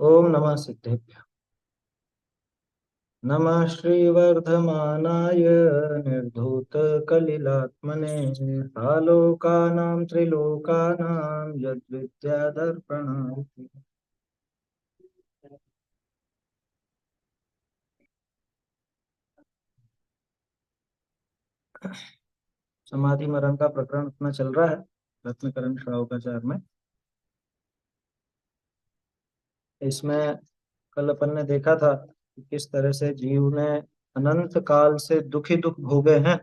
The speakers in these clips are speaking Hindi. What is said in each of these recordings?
ओम नमः सिद्धेभ्य। नमः श्रीवर्धमानाय निर्धूतकलिलात्मने आलोकानां त्रिलोकानां यद्विद्यादर्पणाय। समाधि मरण का प्रकरण अपना चल रहा है रत्नकरण श्रावकाचार में। इसमें कल अपन ने देखा था कि किस तरह से जीव ने अनंत काल से दुख ही दुख भोगे हैं।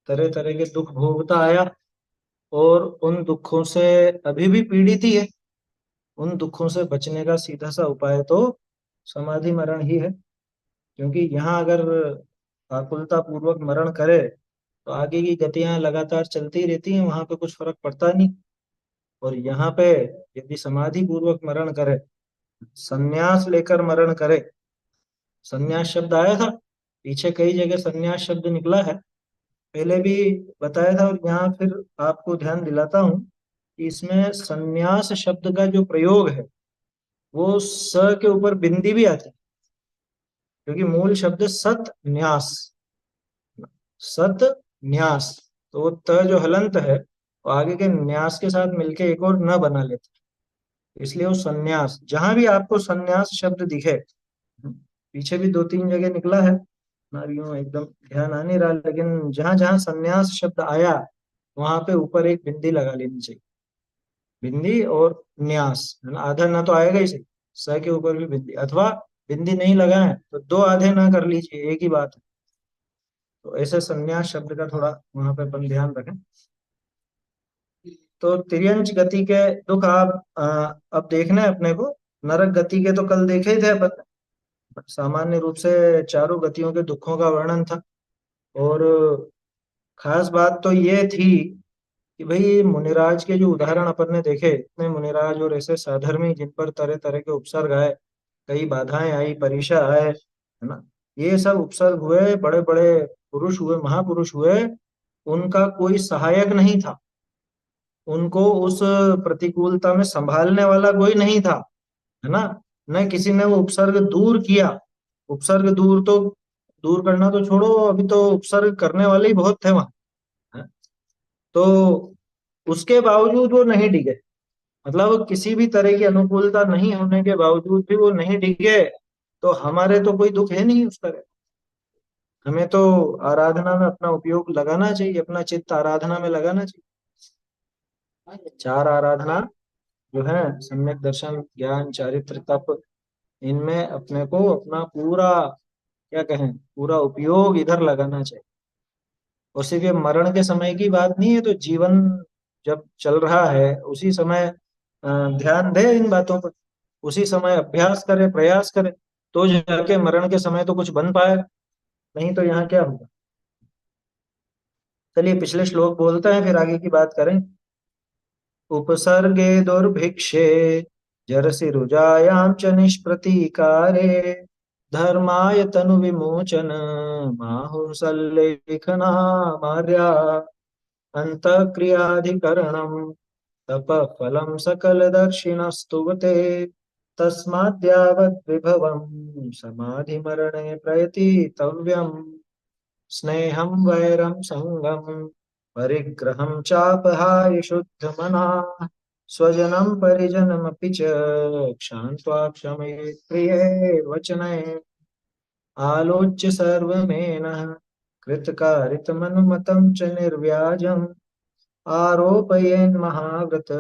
तरह तरह के दुख भोगता आया और उन दुखों से अभी भी पीड़ित ही है। उन दुखों से बचने का सीधा सा उपाय तो समाधि मरण ही है। क्योंकि यहाँ अगर आकुलता पूर्वक मरण करे तो आगे की गतियां लगातार चलती रहती हैं, वहां पे कुछ फर्क पड़ता नहीं। और यहाँ पे यदि समाधि पूर्वक मरण करे, संन्यास लेकर मरण करे। संन्यास शब्द आया था, पीछे कई जगह संन्यास शब्द निकला है, पहले भी बताया था, और यहाँ फिर आपको ध्यान दिलाता हूँ कि इसमें संन्यास शब्द का जो प्रयोग है वो स के ऊपर बिंदी भी आती है। क्योंकि मूल शब्द सत न्यास, सत न्यास। तो वो त जो हलंत है वो आगे के न्यास के साथ मिलके एक और न बना लेते हैं। इसलिए वो संन्यास, जहां भी आपको संन्यास शब्द दिखे, पीछे भी दो तीन जगह निकला है ना, यूं एकदम ध्यान आ नहीं रहा, लेकिन जहां जहां संन्यास शब्द आया वहां पे ऊपर एक बिंदी लगा लेनी चाहिए। बिंदी और न्यास है ना, आधा ना तो आएगा ही सही। स के ऊपर भी बिंदी, अथवा बिंदी नहीं लगाए तो दो आधे ना कर लीजिए, एक ही बात है। तो ऐसे संन्यास शब्द का थोड़ा वहां पे अपन ध्यान रखें। तो तिर्यंच गति के दुख आप अब देखना है अपने को। नरक गति के तो कल देखे ही थे अपन। सामान्य रूप से चारों गतियों के दुखों का वर्णन था। और खास बात तो ये थी कि भाई मुनिराज के जो उदाहरण अपन ने देखे, इतने मुनिराज और ऐसे साधर्मी जिन पर तरह तरह के उपसर्ग आए, कई बाधाएं आई, परीक्षा आए, है ना। ये सब उपसर्ग हुए, बड़े बड़े पुरुष हुए, महापुरुष हुए, उनका कोई सहायक नहीं था। उनको उस प्रतिकूलता में संभालने वाला कोई नहीं था, है ना। न किसी ने वो उपसर्ग दूर किया। उपसर्ग दूर तो, दूर करना तो छोड़ो, अभी तो उपसर्ग करने वाले ही बहुत थे वहां, है। तो उसके बावजूद वो नहीं डिगे। मतलब किसी भी तरह की अनुकूलता नहीं होने के बावजूद भी वो नहीं डिगे। तो हमारे तो कोई दुख है नहीं उस तरह। हमें तो आराधना में अपना उपयोग लगाना चाहिए, अपना चित्त आराधना में लगाना चाहिए। चार आराधना जो है, सम्यक दर्शन, ज्ञान, चारित्र, तप, इनमें अपने को अपना पूरा, क्या कहें, पूरा उपयोग इधर लगाना चाहिए। और सिर्फ ये मरण के समय की बात नहीं है, तो जीवन जब चल रहा है उसी समय ध्यान दे इन बातों पर। उसी समय अभ्यास करे, प्रयास करे, तो जाके मरण के समय तो कुछ बन पाएगा। नहीं तो यहाँ क्या होगा। चलिए पिछले श्लोक बोलते हैं, फिर आगे की बात करें। उपसर्गे दुर्भिक्षे जरसि रुजायां च निष्प्रतीकारे धर्माय तनु विमोचन माहुसल्लेखनामार्या अंतःक्रियाधिकरणं तपः फलं सकलदर्शिनस्तुवते तस्माद्यावद्विभवं समाधिमरणे प्रयतितव्यम् स्नेहं वैरं संगं परिग्रहं चापहाय शुद्धमनाः स्वजनं परिजनमपि च क्षान्त्वा क्षमयेत् प्रिये वचने आलोच्य सर्वमेनः कृतकारितमनुमतं च निर्व्याजम् आरोपयेन्महाव्रत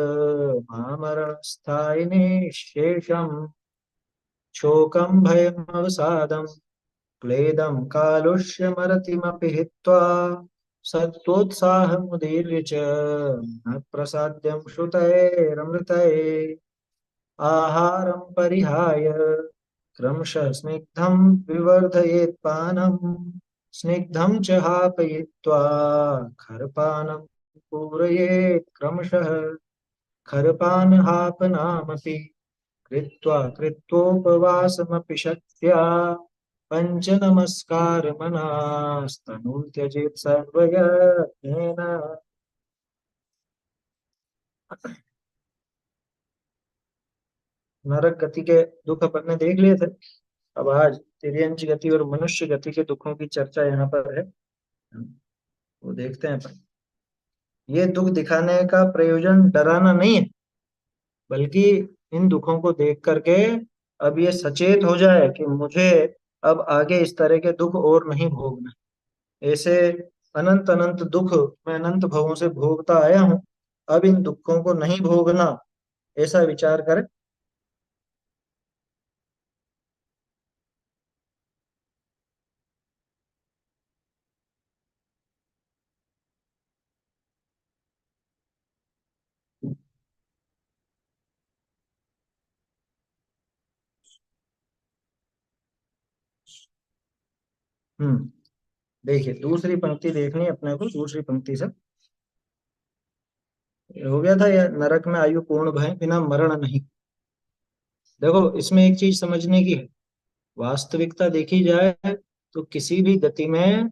मामरणस्थायिने शेषम् शोकं भयमवसादम् क्लेदं कालुष्यमरतिमपि हित्वा सत्त्वोत्साहमुदीर्य च न प्रसाद्यं श्रुतैरमृतैः आहारं परिहाय क्रमशः स्निग्धं विवर्धयेत् पानं स्निग्धं च हापयित्वा खरपानं पूरयेत् क्रमशः खरपानहापनामपि कृत्वा कृत्वोपवासमपि शक्त्या पञ्चनमस्कारमनास्तनुं त्यजेत् सर्वयत्नेन। नरक गति के दुख अपन ने देख लिए थे। अब आज तिर्यंच गति और मनुष्य गति के दुखों की चर्चा यहाँ पर है। वो देखते हैं अपन। ये दुख दिखाने का प्रयोजन डराना नहीं है, बल्कि इन दुखों को देख करके अब ये सचेत हो जाए कि मुझे अब आगे इस तरह के दुख और नहीं भोगना। ऐसे अनंत अनंत दुख मैं अनंत भवों से भोगता आया हूं, अब इन दुखों को नहीं भोगना, ऐसा विचार करें। हम्म। देखिए दूसरी पंक्ति देखनी है अपने को, दूसरी पंक्ति से हो गया था यह, नरक में आयु पूर्ण भय बिना मरण नहीं। देखो इसमें एक चीज समझने की है, वास्तविकता देखी जाए तो किसी भी गति में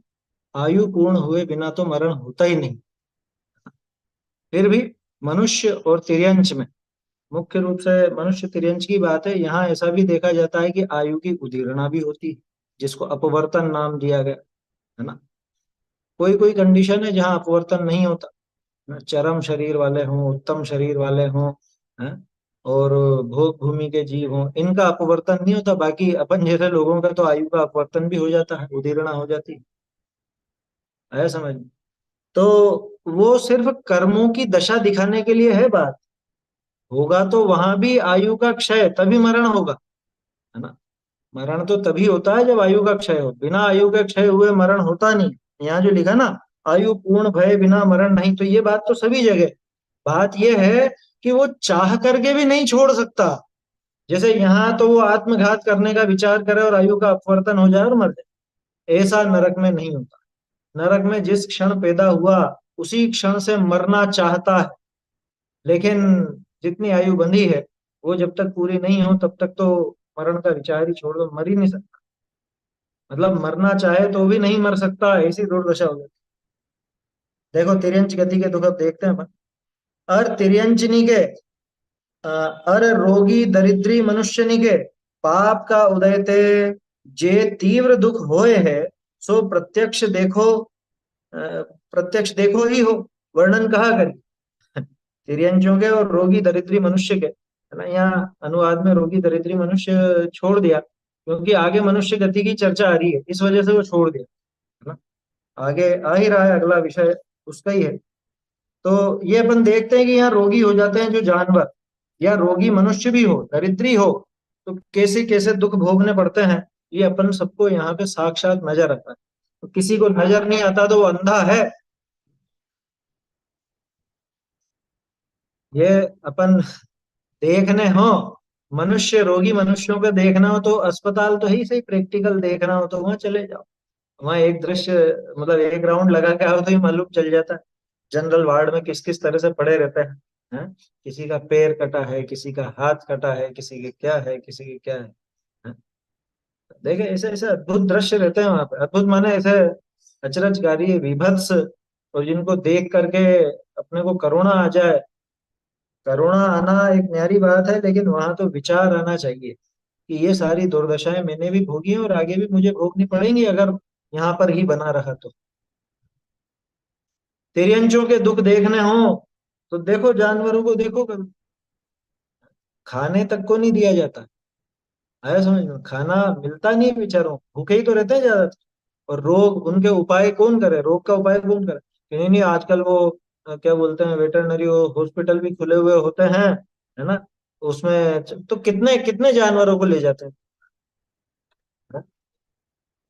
आयु पूर्ण हुए बिना तो मरण होता ही नहीं। फिर भी मनुष्य और तिर्यंच में, मुख्य रूप से मनुष्य तिर्यंच की बात है, यहाँ ऐसा भी देखा जाता है कि आयु की उदीरना भी होती है, जिसको अपवर्तन नाम दिया गया है ना। कोई कोई कंडीशन है जहाँ अपवर्तन नहीं होता, चरम शरीर वाले हों, उत्तम शरीर वाले हों, हैं, और भोग भूमि के जीव हों, इनका अपवर्तन नहीं होता। बाकी अपन जैसे लोगों का तो आयु का अपवर्तन भी हो जाता है, उदीर्णा हो जाती है समझ में। तो वो सिर्फ कर्मों की दशा दिखाने के लिए है बात। होगा तो वहां भी आयु का क्षय, तभी मरण होगा, है ना। मरण तो तभी होता है जब आयु का क्षय हो, बिना आयु के क्षय हुए मरण होता नहीं। यहाँ जो लिखा ना, आयु पूर्ण भय बिना मरण नहीं, तो ये बात तो सभी जगह। बात ये है कि वो चाह करके भी नहीं छोड़ सकता। जैसे यहाँ तो वो आत्मघात करने का विचार करे और आयु का अपवर्तन हो जाए और मर जाए, ऐसा नरक में नहीं होता। नरक में जिस क्षण पैदा हुआ उसी क्षण से मरना चाहता है, लेकिन जितनी आयु बंधी है वो जब तक पूरी नहीं हो तब तक तो मरण का विचार ही छोड़ दो, मर ही नहीं सकता। मतलब मरना चाहे तो भी नहीं मर सकता, ऐसी दुर्दशा हो जाती। देखो तिर्यंच गति के दुख अब देखते हैं अपन। अर तिर्यंचनी के, अ, अर रोगी दरिद्री मनुष्यनि के, पाप का उदय ते जे तीव्र दुख होए है, सो प्रत्यक्ष देखो, प्रत्यक्ष देखो ही हो, वर्णन कहा करी। तिर्यंचों के और रोगी दरिद्री मनुष्य के, है ना। यहाँ अनुवाद में रोगी दरिद्री मनुष्य छोड़ दिया, क्योंकि आगे मनुष्य गति की चर्चा आ रही है, इस वजह से वो छोड़ दिया, है ना। आगे आ ही रहा है, अगला विषय उसका ही है। तो ये अपन देखते हैं कि यहाँ रोगी हो जाते हैं जो जानवर, या रोगी मनुष्य भी हो, दरिद्री हो, तो कैसे कैसे दुख भोगने पड़ते हैं, ये अपन सबको यहाँ पे साक्षात नजर आता है। तो किसी को नजर नहीं आता तो वो अंधा है। ये अपन देखने हो, मनुष्य रोगी मनुष्यों का देखना हो तो अस्पताल तो ही सही, प्रैक्टिकल देखना हो तो वहां चले जाओ। वहां एक दृश्य, मतलब एक राउंड लगा के आओ तो ही मालूम चल जाता है जनरल वार्ड में किस किस तरह से पड़े रहते हैं। किसी का पैर कटा है, किसी का हाथ कटा है, किसी के क्या है, किसी के क्या है, हैं? देखे ऐसे ऐसे अद्भुत दृश्य रहते हैं वहां पे, अद्भुत माने ऐसे अचरजकारी विभत्स, और जिनको देख करके अपने को करुणा आ जाए। करुणा आना एक न्यारी बात है, लेकिन वहां तो विचार आना चाहिए कि ये सारी दुर्दशाएं मैंने भी भोगी हैं और आगे भी मुझे भोगनी पड़ेंगी अगर यहाँ पर ही बना रहा तो। तिर्यंचों के दुख देखने हो तो देखो, जानवरों को देखो कभी, खाने तक को नहीं दिया जाता। आया समझ में, खाना मिलता नहीं है बेचारों, भूखे ही तो रहते हैं ज्यादातर। और रोग, उनके उपाय कौन करे, रोग का उपाय कौन करे, कि नहीं नहीं आजकल वो क्या बोलते हैं, वेटरनरी हॉस्पिटल भी खुले हुए होते हैं, है ना। उसमें तो कितने कितने जानवरों को ले जाते हैं।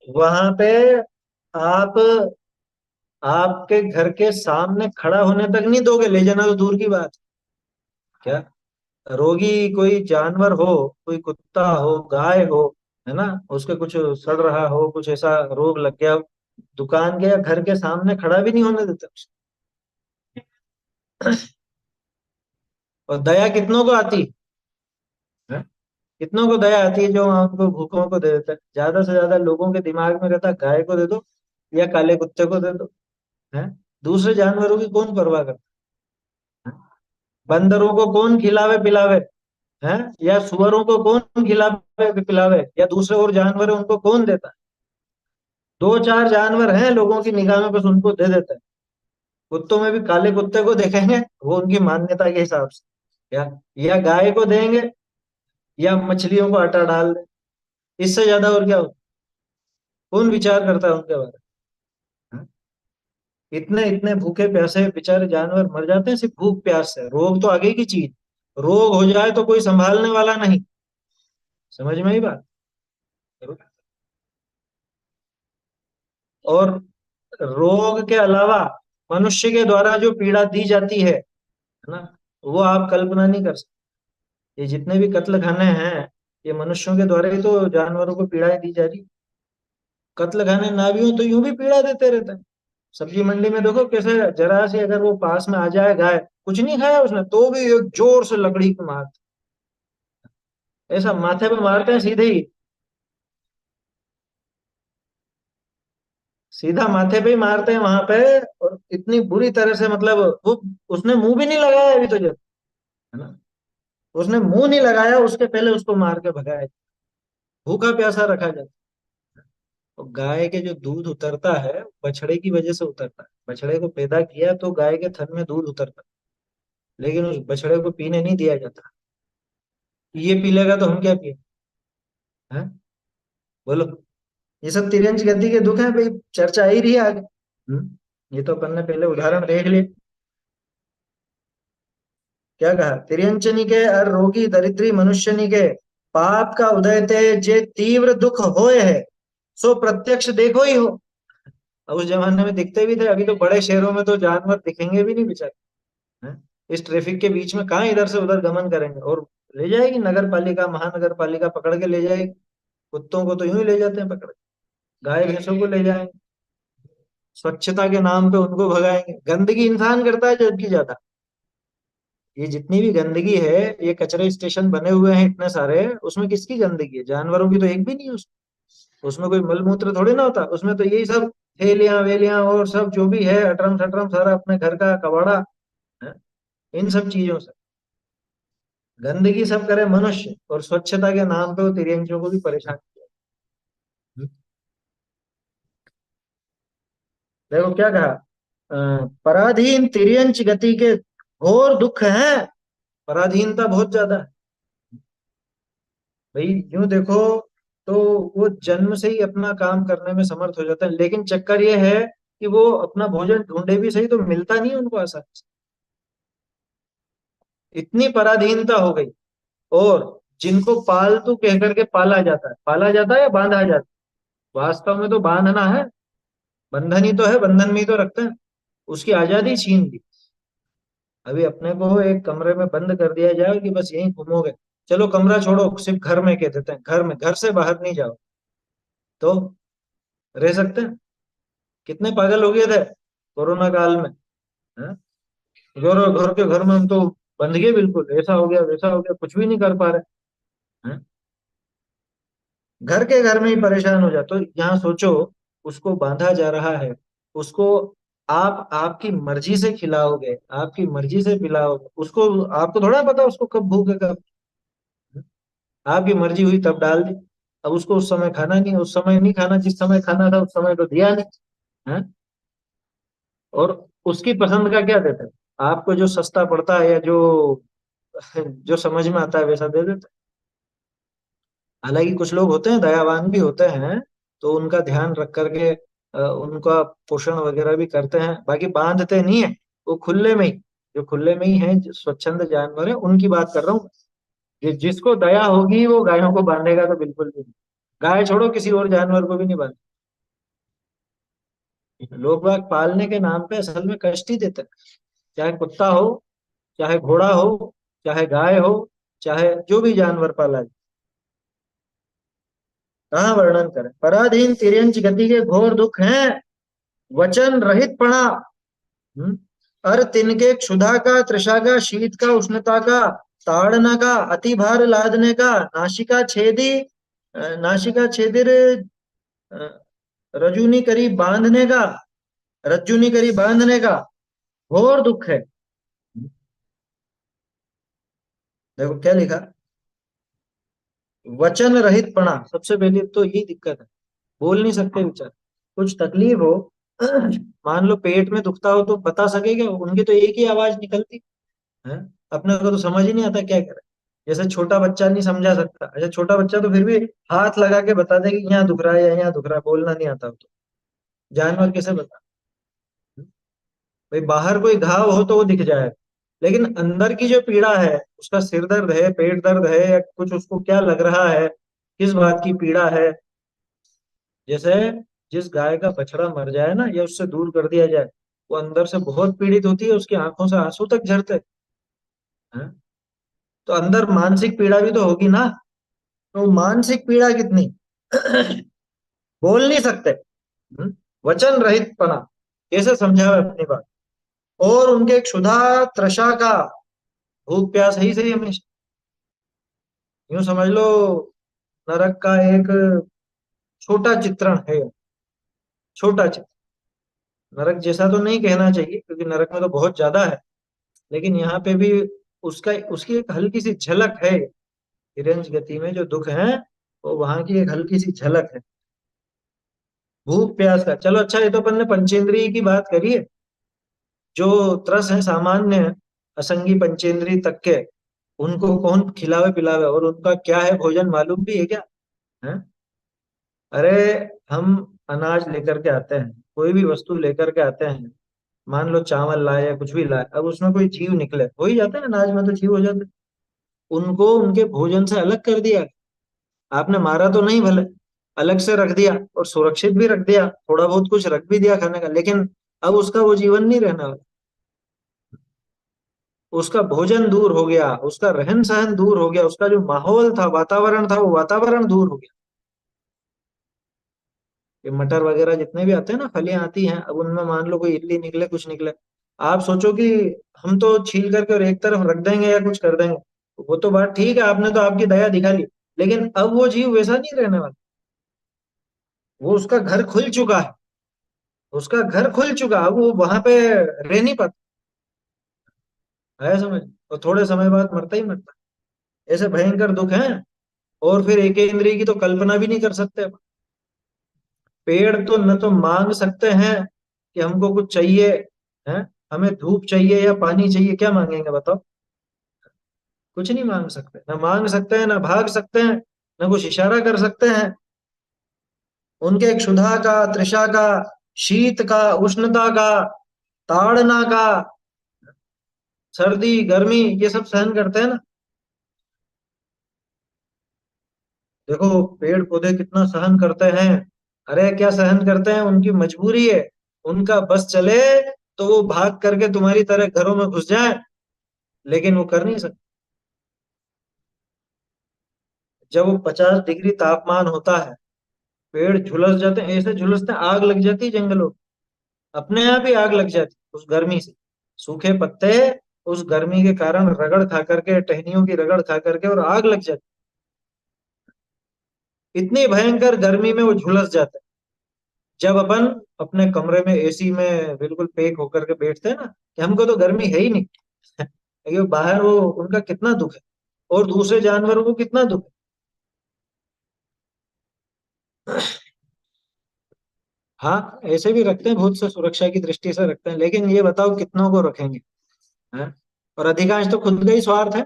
वहां पे आप आपके घर के सामने खड़ा होने तक नहीं दोगे, ले जाना तो दूर की बात। क्या, रोगी कोई जानवर हो, कोई कुत्ता हो, गाय हो, है ना, उसके कुछ सड़ रहा हो, कुछ ऐसा रोग लग गया, दुकान के या घर के सामने खड़ा भी नहीं होने देते। और दया कितनों को आती है, कितनों को दया आती है जो उनको भूखों को दे देता है। ज्यादा से ज्यादा लोगों के दिमाग में रहता है गाय को दे दो या काले कुत्ते को दे दो, है। दूसरे जानवरों की कौन परवाह करता है? बंदरों को कौन खिलावे पिलावे, है? या सुअरों को कौन खिलावे पिलावे, या दूसरे और जानवर है उनको कौन देता है? दो चार जानवर हैं लोगों की निगाह में, बस उनको दे देते हैं। कुत्तों में भी काले कुत्ते को देखेंगे, वो उनकी मान्यता के हिसाब से, या गाय को देंगे, या मछलियों को आटा डाल दें। इससे ज्यादा और क्या होता? कौन विचार करता है उनके बारे में? हाँ? इतने इतने भूखे प्यासे बेचारे जानवर मर जाते हैं सिर्फ भूख प्यास से। रोग तो आगे की चीज, रोग हो जाए तो कोई संभालने वाला नहीं। समझ में ही बात। और रोग के अलावा मनुष्य के द्वारा जो पीड़ा दी जाती है ना, वो आप कल्पना नहीं कर सकते। ये जितने भी कत्ल खाने हैं, ये मनुष्यों के द्वारा ही तो जानवरों को पीड़ाएं दी जा रही। कत्ल खाने ना भी हो तो यूं भी पीड़ा देते रहते हैं। सब्जी मंडी में देखो कैसे, जरा सी अगर वो पास में आ जाए गाय, कुछ नहीं खाया उसने तो भी एक जोर से लकड़ी की मार, ऐसा माथे पे मारते हैं सीधे ही, सीधा माथे पे ही मारते हैं वहां पे। और इतनी बुरी तरह से, मतलब वो, उसने मुंह भी नहीं लगाया अभी तो, जब, है ना, उसने मुंह नहीं लगाया, उसके पहले उसको मार के भगाया, भूखा प्यासा रखा जाता। तो गाय के जो दूध उतरता है, बछड़े की वजह से उतरता है। बछड़े को पैदा किया तो गाय के थन में दूध उतरता है, लेकिन उस बछड़े को पीने नहीं दिया जाता। ये पी लेगा तो हम क्या पिए? हैं? बोलो। ये सब तिरंज गति के दुख हैं भाई, चर्चा ही रही है आगे। ये तो अपन ने पहले उदाहरण देख लिए। क्या कहा? तिर्यंचनी के अर रोगी दरिद्री मनुष्यनी के, पाप का उदय ते जे तीव्र दुख होए है, सो प्रत्यक्ष देखो ही हो। अब उस जमाने में दिखते भी थे, अभी तो बड़े शहरों में तो जानवर दिखेंगे भी नहीं बेचारे। हैं? इस ट्रैफिक के बीच में कहाँ इधर से उधर गमन करेंगे? और ले जाएगी नगर पालिका, महानगर पालिका पकड़ के ले जाएगी। कुत्तों को तो यूं ही ले जाते हैं पकड़ के, गाय भैंसों को ले जाएंगे, स्वच्छता के नाम पे उनको भगाएंगे। गंदगी इंसान करता है जबकि ज्यादा। ये जितनी भी गंदगी है, ये कचरे स्टेशन बने हुए हैं इतने सारे, उसमें किसकी गंदगी है? जानवरों की तो एक भी नहीं है उसमें। उसमें कोई मल मूत्र थोड़ी ना होता, उसमें तो यही सब थैलियां वेलियां और सब जो भी है, अटरम सटरम सारा अपने घर का कबाड़ा है। इन सब चीजों से गंदगी सब करे मनुष्य, और स्वच्छता के नाम पे वो तिरंजियों को भी परेशान किया। देखो क्या कहा, पराधीन तिर्यंच गति के घोर दुख है। पराधीनता बहुत ज्यादा है भाई। यूं देखो तो वो जन्म से ही अपना काम करने में समर्थ हो जाता है, लेकिन चक्कर ये है कि वो अपना भोजन ढूंढे भी सही तो मिलता नहीं उनको आसानी से। इतनी पराधीनता हो गई। और जिनको पालतू कह करके पाला जाता है, पाला जाता है या बांधा जाता है, वास्तव में तो बांधना है। बंधन ही तो है, बंधन में ही तो रखते हैं। उसकी आजादी छीन ली। अभी अपने को एक कमरे में बंद कर दिया जाए कि बस यहीं घूमोगे, चलो कमरा छोड़ो, सिर्फ घर में कह देते हैं, घर में, घर से बाहर नहीं जाओ, तो रह सकते हैं? कितने पागल हो गए थे कोरोना काल में। हैं? घर घर के घर में हम तो बंद गए बिल्कुल, ऐसा हो गया वैसा हो गया, कुछ भी नहीं कर पा रहे हैं। घर के घर में ही परेशान हो जाते, तो यहाँ सोचो, उसको बांधा जा रहा है, उसको आप आपकी मर्जी से खिलाओगे, आपकी मर्जी से पिलाओगे उसको, आपको थोड़ा पता उसको कब भूख है कब। आपकी मर्जी हुई तब डाल दी। अब उसको उस समय खाना नहीं, उस समय नहीं खाना, जिस समय खाना था उस समय तो दिया नहीं। है? और उसकी पसंद का क्या देते हैं? आपको जो सस्ता पड़ता है या जो जो समझ में आता है वैसा दे देते हैं। हालांकि कुछ लोग होते हैं दयावान भी होते हैं, तो उनका ध्यान रख करके उनका पोषण वगैरह भी करते हैं, बाकी बांधते नहीं है। वो खुले में ही, जो खुले में ही है, जो स्वच्छंद जानवर है उनकी बात कर रहा हूँ। जिसको दया होगी वो गायों को बांधेगा तो बिल्कुल भी नहीं। गाय छोड़ो, किसी और जानवर को भी नहीं बांधे। लोग बाग पालने के नाम पे असल में कष्ट ही देते हैं। चाहे कुत्ता हो, चाहे घोड़ा हो, चाहे गाय हो, चाहे जो भी जानवर पाला जाए। कहाँ वर्णन करें? पराधीन तिर्यंच गति के घोर दुख हैं, वचन रहित पणा। हम्म? अर तिनके क्षुधा का, तृषा का, शीत का, उष्णता का, ताड़ना का, अति भार लादने का, नासिका छेदी, नासिका छेदिर, रजूनी करी बांधने का, रज्जुनी करी बांधने का घोर दुख है। देखो क्या लिखा, वचन रहित पना, सबसे पहले तो यही दिक्कत है। बोल नहीं सकते बेचारे। कुछ तकलीफ हो, मान लो पेट में दुखता हो तो बता सकेगा? उनकी तो एक ही आवाज निकलती है। अपने को तो समझ ही नहीं आता क्या करे। जैसे छोटा बच्चा नहीं समझा सकता, अच्छा छोटा बच्चा तो फिर भी हाथ लगा के बता दे कि यहाँ दुख रहा है या यहाँ दुख रहा है, बोलना नहीं आता हो तो जानवर कैसे बता? भाई बाहर कोई घाव हो तो वो दिख जाए, लेकिन अंदर की जो पीड़ा है, उसका सिर दर्द है, पेट दर्द है, या कुछ उसको क्या लग रहा है, किस बात की पीड़ा है। जैसे जिस गाय का बछड़ा मर जाए ना, या उससे दूर कर दिया जाए, वो अंदर से बहुत पीड़ित होती है, उसकी आंखों से आंसू तक झरते हैं। तो अंदर मानसिक पीड़ा भी तो होगी ना। तो मानसिक पीड़ा कितनी, बोल नहीं सकते। हम्म? वचन रहित पना, कैसे समझावे अपनी बात। और उनके क्षुधा तृषा का, भूख प्यास है ही सही हमेशा। यूं समझ लो, नरक का एक छोटा चित्रण है। छोटा चित्र, नरक जैसा तो नहीं कहना चाहिए क्योंकि नरक में तो बहुत ज्यादा है, लेकिन यहाँ पे भी उसका उसकी एक हल्की सी झलक है। हिरण्य गति में जो दुख है, वो वहां की एक हल्की सी झलक है। भूख प्यास का, चलो अच्छा, ये तो अपन ने पंचेंद्रिय की बात करी है। जो त्रस है सामान्य असंगी पंचेंद्रिय तक के, उनको कौन खिलावे पिलावे, और उनका क्या है भोजन मालूम भी है क्या? है? अरे हम अनाज लेकर के आते हैं, कोई भी वस्तु लेकर के आते हैं, मान लो चावल लाए या कुछ भी लाए, अब उसमें कोई जीव निकले, हो ही जाते हैं अनाज में तो जीव हो जाते हैं। उनको उनके भोजन से अलग कर दिया। आपने मारा तो नहीं भले, अलग से रख दिया और सुरक्षित भी रख दिया, थोड़ा बहुत कुछ रख भी दिया खाने का, लेकिन अब उसका वो जीवन नहीं रहने वाला। उसका भोजन दूर हो गया, उसका रहन सहन दूर हो गया, उसका जो माहौल था, वातावरण था, वो वातावरण दूर हो गया। ये मटर वगैरह जितने भी आते हैं ना, फलियां आती हैं, अब उनमें मान लो कोई इल्ली निकले, कुछ निकले, आप सोचो कि हम तो छील करके और एक तरफ रख देंगे या कुछ कर देंगे, वो तो बात ठीक है, आपने तो आपकी दया दिखा ली, लेकिन अब वो जीव वैसा नहीं रहने वाला। वो उसका घर खुल चुका है, उसका घर खुल चुका है, अब वो वहां पे रह नहीं पाता है, समझ। और थोड़े समय बाद मरता ही मरता है। ऐसे भयंकर दुख हैं। और फिर एक इंद्रिय की तो कल्पना भी नहीं कर सकते। पेड़ तो न तो मांग सकते हैं कि हमको कुछ चाहिए, है, हमें धूप चाहिए या पानी चाहिए, क्या मांगेंगे बताओ? कुछ नहीं मांग सकते, ना मांग सकते हैं, ना भाग सकते हैं, ना कुछ इशारा कर सकते हैं। उनके क्षुधा का, तृषा का, शीत का, उष्णता का, ताड़ना का, सर्दी गर्मी, ये सब सहन करते हैं ना। देखो पेड़ पौधे कितना सहन करते हैं। अरे क्या सहन करते हैं, उनकी मजबूरी है। उनका बस चले तो वो भाग करके तुम्हारी तरह घरों में घुस जाए, लेकिन वो कर नहीं सकते। जब वो 50 डिग्री तापमान होता है, पेड़ झुलस जाते हैं, ऐसे झुलसते हैं, आग लग जाती है जंगलों में। अपने आप ही आग लग जाती है उस गर्मी से। सूखे पत्ते उस गर्मी के कारण रगड़ खा करके, टहनियों की रगड़ खा करके, और आग लग जाती है। इतनी भयंकर गर्मी में वो झुलस जाते हैं। जब अपन अपने कमरे में एसी में बिल्कुल पैक होकर के बैठते हैं ना, कि हमको तो गर्मी है ही नहीं, लेकिन बाहर वो उनका कितना दुख है, और दूसरे जानवरों को कितना दुख है। हाँ ऐसे भी रखते हैं, बहुत से सुरक्षा की दृष्टि से रखते हैं, लेकिन ये बताओ कितनों को रखेंगे? हैं? और अधिकांश तो खुद का ही स्वार्थ है।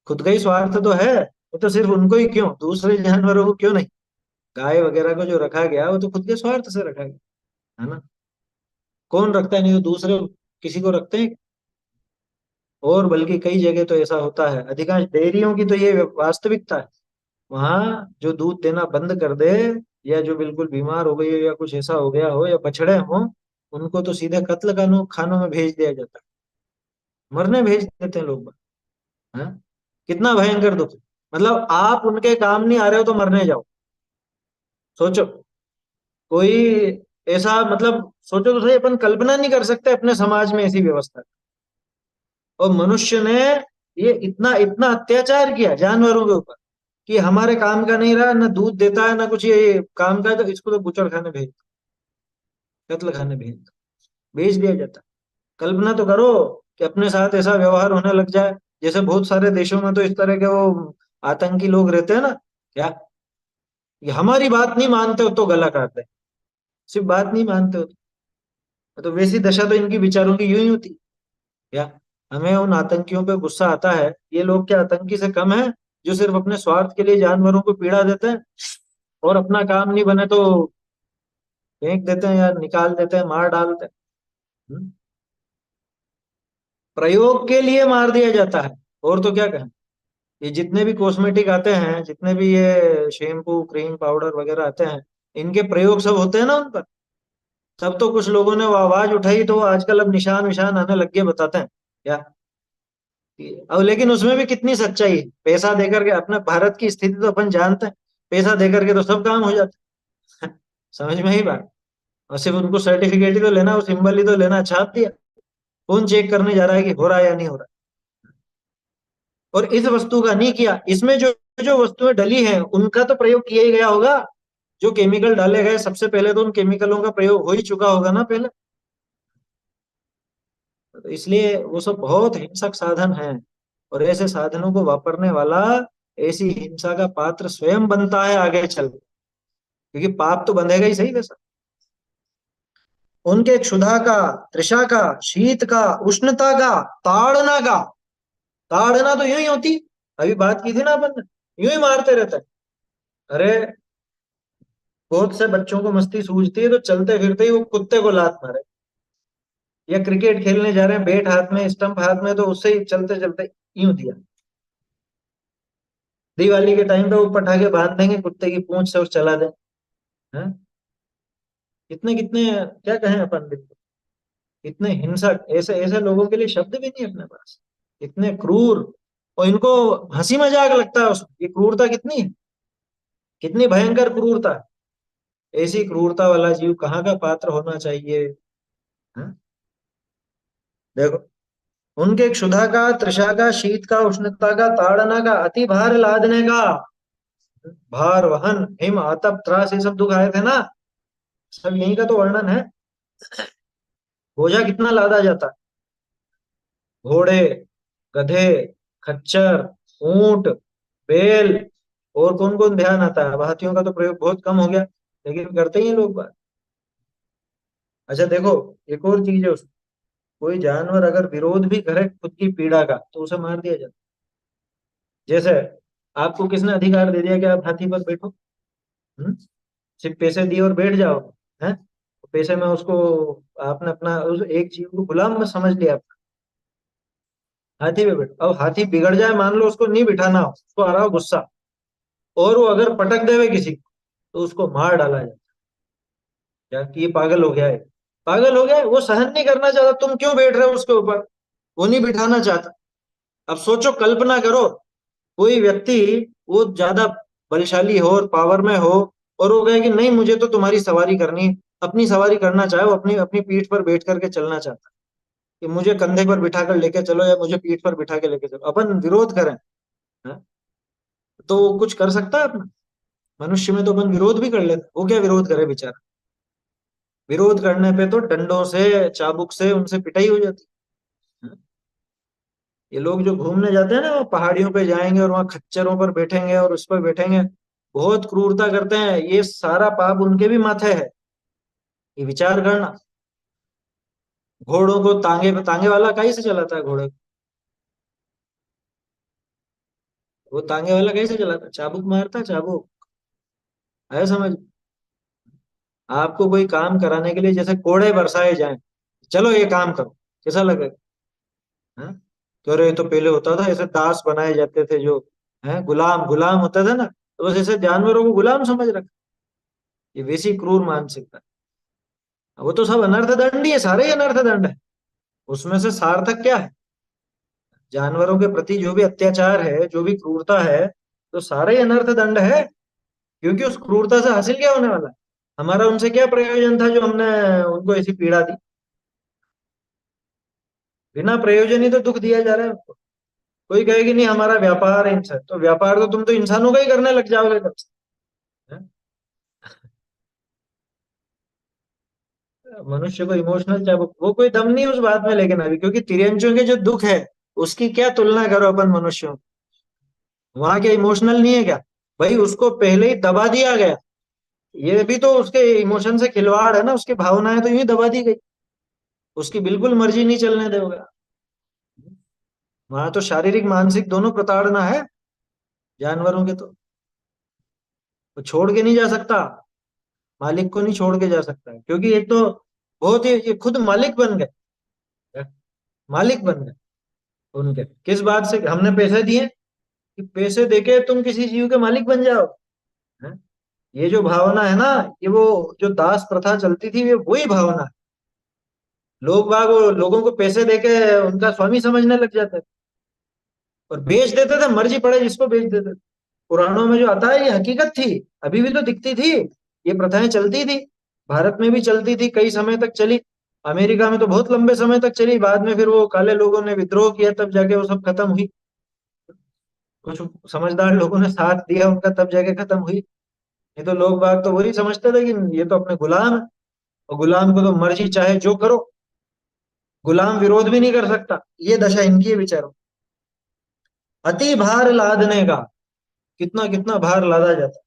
खुद का ही स्वार्थ तो है, वो तो सिर्फ उनको ही क्यों, दूसरे जानवरों को क्यों नहीं? गाय वगैरह को जो रखा गया वो तो खुद के स्वार्थ से रखा गया, है ना। कौन रखता है? नहीं तो दूसरे किसी को रखते हैं। और बल्कि कई जगह तो ऐसा होता है, अधिकांश डेयरियों की तो ये वास्तविकता है। वहां जो दूध देना बंद कर दे, या जो बिल्कुल बीमार हो गई हो या कुछ ऐसा हो गया हो, या बछड़े हो, उनको तो सीधे कत्ल खानों खानों में भेज दिया जाता है, मरने भेज देते हैं लोग। हैं? कितना भयंकर दुख है। मतलब आप उनके काम नहीं आ रहे हो तो मरने जाओ। सोचो, कोई ऐसा, मतलब सोचो तो सही, अपन कल्पना नहीं कर सकते अपने समाज में ऐसी व्यवस्था। और मनुष्य ने ये इतना इतना अत्याचार किया जानवरों के ऊपर, कि हमारे काम का नहीं रहा, ना दूध देता है ना कुछ ये काम का है, तो इसको तो बुचड़ खाने भेज दो, कत्ल खाने भेज दिया जाता। कल्पना तो करो कि अपने साथ ऐसा व्यवहार होने लग जाए। जैसे बहुत सारे देशों में तो इस तरह के वो आतंकी लोग रहते हैं ना, क्या ये हमारी बात नहीं मानते हो तो गला काट दे, सिर्फ बात नहीं मानते हो तो वैसी दशा तो इनकी विचारों की यूं ही होती। क्या हमें उन आतंकियों पे गुस्सा आता है, ये लोग क्या आतंकी से कम है जो सिर्फ अपने स्वार्थ के लिए जानवरों को पीड़ा देते हैं, और अपना काम नहीं बने तो फेंक देते हैं या निकाल देते हैं, मार डालते हैं। हम्म? प्रयोग के लिए मार दिया जाता है, और तो क्या कहें। ये जितने भी कॉस्मेटिक आते हैं, जितने भी ये शैम्पू क्रीम पाउडर वगैरह आते हैं, इनके प्रयोग सब होते हैं ना उन पर। तब तो कुछ लोगों ने वो आवाज उठाई तो आजकल अब निशान विशान आने लग गए, बताते हैं क्या। अब लेकिन उसमें भी कितनी सच्चाई है, पैसा देकर के, अपने भारत की स्थिति तो अपन जानते हैं, पैसा देकर के तो सब काम हो जाता है। समझ में ही बात। और सिर्फ उनको सर्टिफिकेट ही तो लेना, वो सिंबल ही तो लेना, छाप दिया। कौन चेक करने जा रहा है कि हो रहा है या नहीं हो रहा। और इस वस्तु का नहीं किया, इसमें जो जो वस्तुएं डली हैं उनका तो प्रयोग किया ही गया होगा। जो केमिकल डाले गए सबसे पहले तो उन केमिकलों का प्रयोग हो ही चुका होगा ना पहले। तो इसलिए वो सब बहुत हिंसक साधन हैं, और ऐसे साधनों को वापरने वाला ऐसी हिंसा का पात्र स्वयं बनता है आगे चल, क्योंकि पाप तो बंधेगा ही सही वैसा। उनके क्षुधा का, तृषा का, शीत का, उष्णता का, ताड़ना का। ताड़ना तो यूं ही होती, अभी बात की थी ना अपन ने, यूं ही मारते रहते हैं। अरे बहुत से बच्चों को मस्ती सूझती है तो चलते फिरते ही वो कुत्ते को लात मारे, या क्रिकेट खेलने जा रहे हैं, बैट हाथ में स्टंप हाथ में, तो उससे ही चलते चलते यूं दिया। दिवाली के टाइम पे वो पटाखे बांध देंगे कुत्ते की पूंछ से और चला दें। हैं? कितने कितने, क्या कहें अपन भी, इतने हिंसक, ऐसे ऐसे लोगों के लिए शब्द भी नहीं अपने पास, इतने क्रूर। और इनको हंसी मजाक लगता है उसमें, ये क्रूरता कितनी है, कितनी भयंकर क्रूरता है। ऐसी क्रूरता वाला जीव कहाँ का पात्र होना चाहिए। हैं? देखो, उनके क्षुधा का, तृषा का, शीत का, उष्णता का, ताड़ना का, अति भार लादने का। भार वहन, हिम आतप त्रास, ये सब दुख आए थे ना, सब यही का तो वर्णन है। बोझा कितना लादा जाता है, घोड़े, गधे, खच्चर, ऊंट, बैल, और कौन कौन ध्यान आता है। अब हाथियों का तो प्रयोग बहुत कम हो गया, लेकिन करते ही हैं लोग बात। अच्छा देखो, एक और चीज है उसमें, कोई जानवर अगर विरोध भी करे खुद की पीड़ा का तो उसे मार दिया जाता है। जैसे आपको किसने अधिकार दे दिया कि आप हाथी पर बैठो। हम्म? सिर्फ पैसे दिए और बैठ जाओ। हैं? पैसे में उसको, आपने अपना उस एक जीव को गुलाम में समझ लिया आप। हाथी पे बैठो, अब हाथी बिगड़ जाए, मान लो उसको नहीं बिठाना हो, उसको आ रहा हो गुस्सा, और वो अगर पटक देवे किसी को तो उसको मार डाला जाए। क्या कि ये पागल हो गया है, पागल हो गया है, वो सहन नहीं करना चाहता, तुम क्यों बैठ रहे हो उसके ऊपर, वो नहीं बिठाना चाहता। अब सोचो, कल्पना करो, कोई व्यक्ति वो ज्यादा बलशाली हो और पावर में हो, और वो कहे कि नहीं मुझे तो तुम्हारी सवारी करनी है, अपनी सवारी करना चाहे, वो अपनी अपनी पीठ पर बैठ करके चलना चाहता है, कि मुझे कंधे पर बिठा कर लेके चलो या मुझे पीठ पर बिठा के लेके चलो, अपन विरोध करें। हाँ? तो वो कुछ कर सकता है अपना, मनुष्य में तो अपन विरोध भी कर लेते, वो क्या विरोध करे बेचारा। विरोध करने पे तो डंडों से, चाबुक से उनसे पिटाई हो जाती है। ये लोग जो घूमने जाते हैं ना, वो पहाड़ियों पे जाएंगे और वहां खच्चरों पर बैठेंगे और उस पर बैठेंगे, बहुत क्रूरता करते हैं, ये सारा पाप उनके भी माथे है। ये विचार करना, घोड़ों को तांगे पे, तांगे वाला कहीं से चलाता है घोड़े को? वो तांगे वाला कैसे चलाता है, चाबुक मारता है, चाबुक। है समझ। आपको कोई काम कराने के लिए जैसे कोड़े बरसाए जाएं, चलो ये काम करो, कैसा लगेगा। हाँ? तो अरे ये तो पहले होता था, ऐसे दास बनाए जाते थे जो, है गुलाम, गुलाम होता था ना, तो बस ऐसे जानवरों को गुलाम समझ रखा। ये वैसी क्रूर मानसिकता। वो तो सब अनर्थ दंड ही है, सारे ही अनर्थ दंड है। उसमें से सार्थक क्या है, जानवरों के प्रति जो भी अत्याचार है, जो भी क्रूरता है, तो सारे ही अनर्थ दंड है। क्योंकि उस क्रूरता से हासिल क्या होने वाला है, हमारा उनसे क्या प्रयोजन था जो हमने उनको ऐसी पीड़ा दी। बिना प्रयोजन ही तो दुख दिया जा रहा है उनको। कोई कहेगी नहीं हमारा व्यापार है इनसे, तो व्यापार तो तुम तो इंसानों का ही करने लग जाओगे कब से। हैं? मनुष्य को इमोशनल, चाहे वो कोई दम नहीं उस बात में, लेकिन अभी क्योंकि तिर्यंचों के जो दुख है उसकी क्या तुलना करो अपन मनुष्यों। वहां क्या इमोशनल नहीं है क्या? भाई उसको पहले ही दबा दिया गया। ये भी तो उसके इमोशन से खिलवाड़ है ना, उसकी भावनाएं तो यूं ही दबा दी गई। उसकी बिल्कुल मर्जी नहीं चलने दोगे। वहां तो शारीरिक मानसिक दोनों प्रताड़ना है जानवरों के तो छोड़ के नहीं जा सकता। मालिक को नहीं छोड़ के जा सकता है, क्योंकि एक तो बहुत ही ये खुद मालिक बन गए। मालिक बन गए उनके किस बात से? हमने पैसे दिए कि पैसे देके तुम किसी जीव के मालिक बन जाओ। हैं? ये जो भावना है ना, ये वो जो दास प्रथा चलती थी, ये वही भावना है। लोग बाग वो लोगों को पैसे देके उनका स्वामी समझने लग जाते थे और बेच देते थे, मर्जी पड़े जिसको बेच देते थे। पुराणों में जो आता है ये हकीकत थी, अभी भी तो दिखती थी। ये प्रथाएं चलती थी, भारत में भी चलती थी, कई समय तक चली। अमेरिका में तो बहुत लंबे समय तक चली, बाद में फिर वो काले लोगों ने विद्रोह किया, तब जाके वो सब खत्म हुई। कुछ समझदार लोगों ने साथ दिया उनका, तब जाके खत्म हुई। नहीं तो लोग बाग तो वही समझते थे कि ये तो अपने गुलाम है, और गुलाम को तो मर्जी चाहे जो करो, गुलाम विरोध भी नहीं कर सकता। ये दशा इनकी है बेचारों। अति भार लादने का, कितना कितना भार लादा जाता है।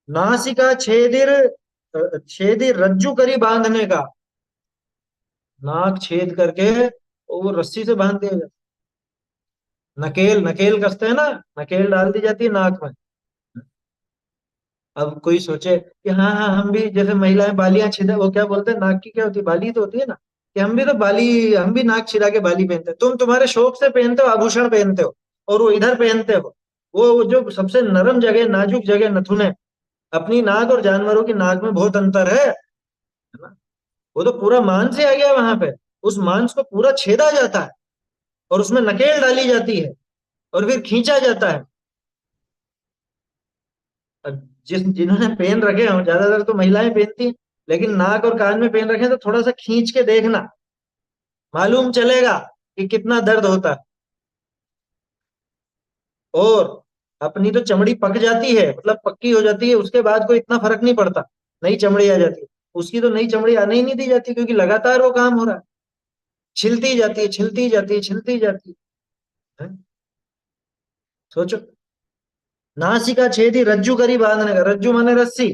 नासिका छेदिर छेदिर रज्जू करी बांधने का, नाक छेद करके वो रस्सी से बांध दिया जाता है। नकेल नकेल कसते हैं ना, नकेल डाल दी जाती है नाक में। अब कोई सोचे कि हाँ हाँ हम भी जैसे महिलाएं बालियां छिदा, वो क्या बोलते हैं, नाक की क्या होती है, बाली तो होती है ना, कि हम भी तो बाली, हम भी नाक छिदा के बाली पहनते हैं। तुम तुम्हारे शौक से पहनते हो, आभूषण पहनते हो, और वो इधर पहनते हो। वो जो सबसे नरम जगह, नाजुक जगह नथुने, अपनी नाक और जानवरों की नाक में बहुत अंतर है ना? वो तो पूरा मांस ही आ गया वहां पे, उस मांस को पूरा छेदा जाता है और उसमें नकेल डाली जाती है और फिर खींचा जाता है। अब जिन्होंने पेन रखे हैं, ज्यादातर तो महिलाएं पहनती हैं, लेकिन नाक और कान में पेन रखे हैं तो थोड़ा सा खींच के देखना, मालूम चलेगा कि कितना दर्द होता है। और अपनी तो चमड़ी पक जाती है, मतलब पक्की हो जाती है, उसके बाद कोई इतना फर्क नहीं पड़ता, नई चमड़ी आ जाती है। उसकी तो नई चमड़ी आने ही नहीं दी जाती, क्योंकि लगातार वो काम हो रहा है, छिलती जाती है, छिलती जाती है, छिलती जाती है। सोचो, नासिका छेदी रज्जू करी बांधने का, रज्जू माने रस्सी,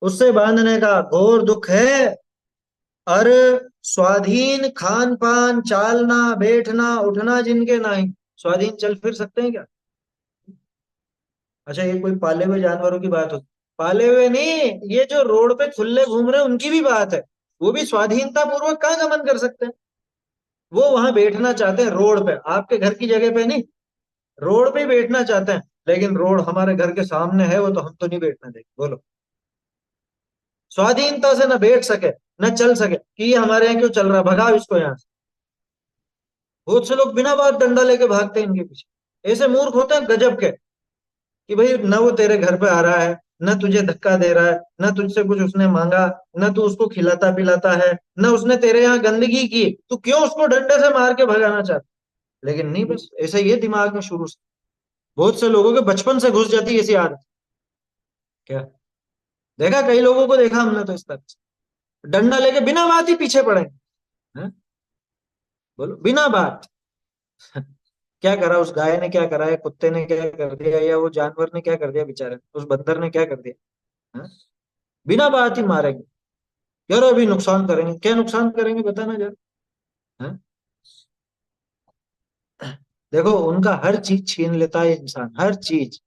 उससे बांधने का घोर दुख है। और स्वाधीन खान पान चालना बैठना उठना जिनके नहीं, स्वाधीन चल फिर सकते हैं क्या? अच्छा, ये कोई पाले हुए जानवरों की बात होती, पाले हुए नहीं, ये जो रोड पे खुले घूम रहे हैं उनकी भी बात है। वो भी स्वाधीनता पूर्वक कहाँ गमन कर सकते हैं? वो वहां बैठना चाहते हैं रोड पे, आपके घर की जगह पे नहीं, रोड पे बैठना चाहते हैं। लेकिन रोड हमारे घर के सामने है, वो तो हम तो नहीं बैठने देंगे, बोलो। स्वाधीनता से न बैठ सके, न चल सके, कि ये हमारे यहाँ क्यों चल रहा है, भगाओ इसको यहाँ से। बहुत से लोग बिना बात डंडा लेके भागते हैं इनके पीछे। ऐसे मूर्ख होते हैं गजब के, कि भाई न वो तेरे घर पे आ रहा है, न तुझे धक्का दे रहा है, न तुझसे कुछ उसने मांगा, न तू उसको खिलाता पिलाता है, न उसने तेरे यहाँ गंदगी की, तू क्यों उसको डंडे से मार के भगाना चाहता? लेकिन नहीं, बस ऐसे ये दिमाग में शुरू से बहुत से लोगों के बचपन से घुस जाती है ऐसी आदत। क्या देखा, कई लोगों को देखा हमने तो इस तरह से डंडा लेके बिना बात ही पीछे पड़े हैं। बोलो बिना बात। क्या करा उस गाय ने, क्या करा है कुत्ते ने, क्या कर दिया, या वो जानवर ने क्या कर दिया बेचारे ने, उस बंदर ने क्या कर दिया? हाँ? बिना बात ही मारेंगे, यार अभी नुकसान करेंगे, क्या नुकसान करेंगे बताना जरा। हाँ? देखो उनका हर चीज छीन लेता है इंसान, हर चीज।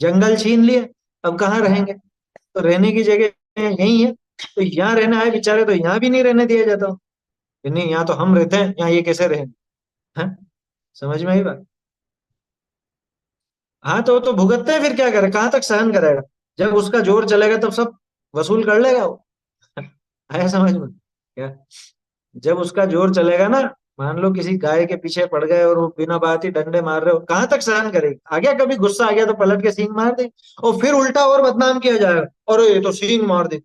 जंगल छीन लिए, अब कहाँ रहेंगे? तो रहने की जगह यही है, तो यहाँ रहना है बेचारे, तो यहाँ भी नहीं रहने दिया जाता, कि नहीं यहाँ तो हम रहते हैं, यहाँ ये कैसे रहेंगे? हाँ? समझ में आई बात? हाँ, तो वो तो भुगतते हैं, फिर क्या करे, कहाँ तक सहन करेगा? जब उसका जोर चलेगा तब सब वसूल कर लेगा वो। आया समझ में क्या? जब उसका जोर चलेगा ना, मान लो किसी गाय के पीछे पड़ गए और वो बिना बात ही डंडे मार रहे हो, कहाँ तक सहन करेगी? आ गया कभी गुस्सा आ गया तो पलट के सींग मार दे, और फिर उल्टा और बदनाम किया जाएगा, और ये तो सींग मार दे,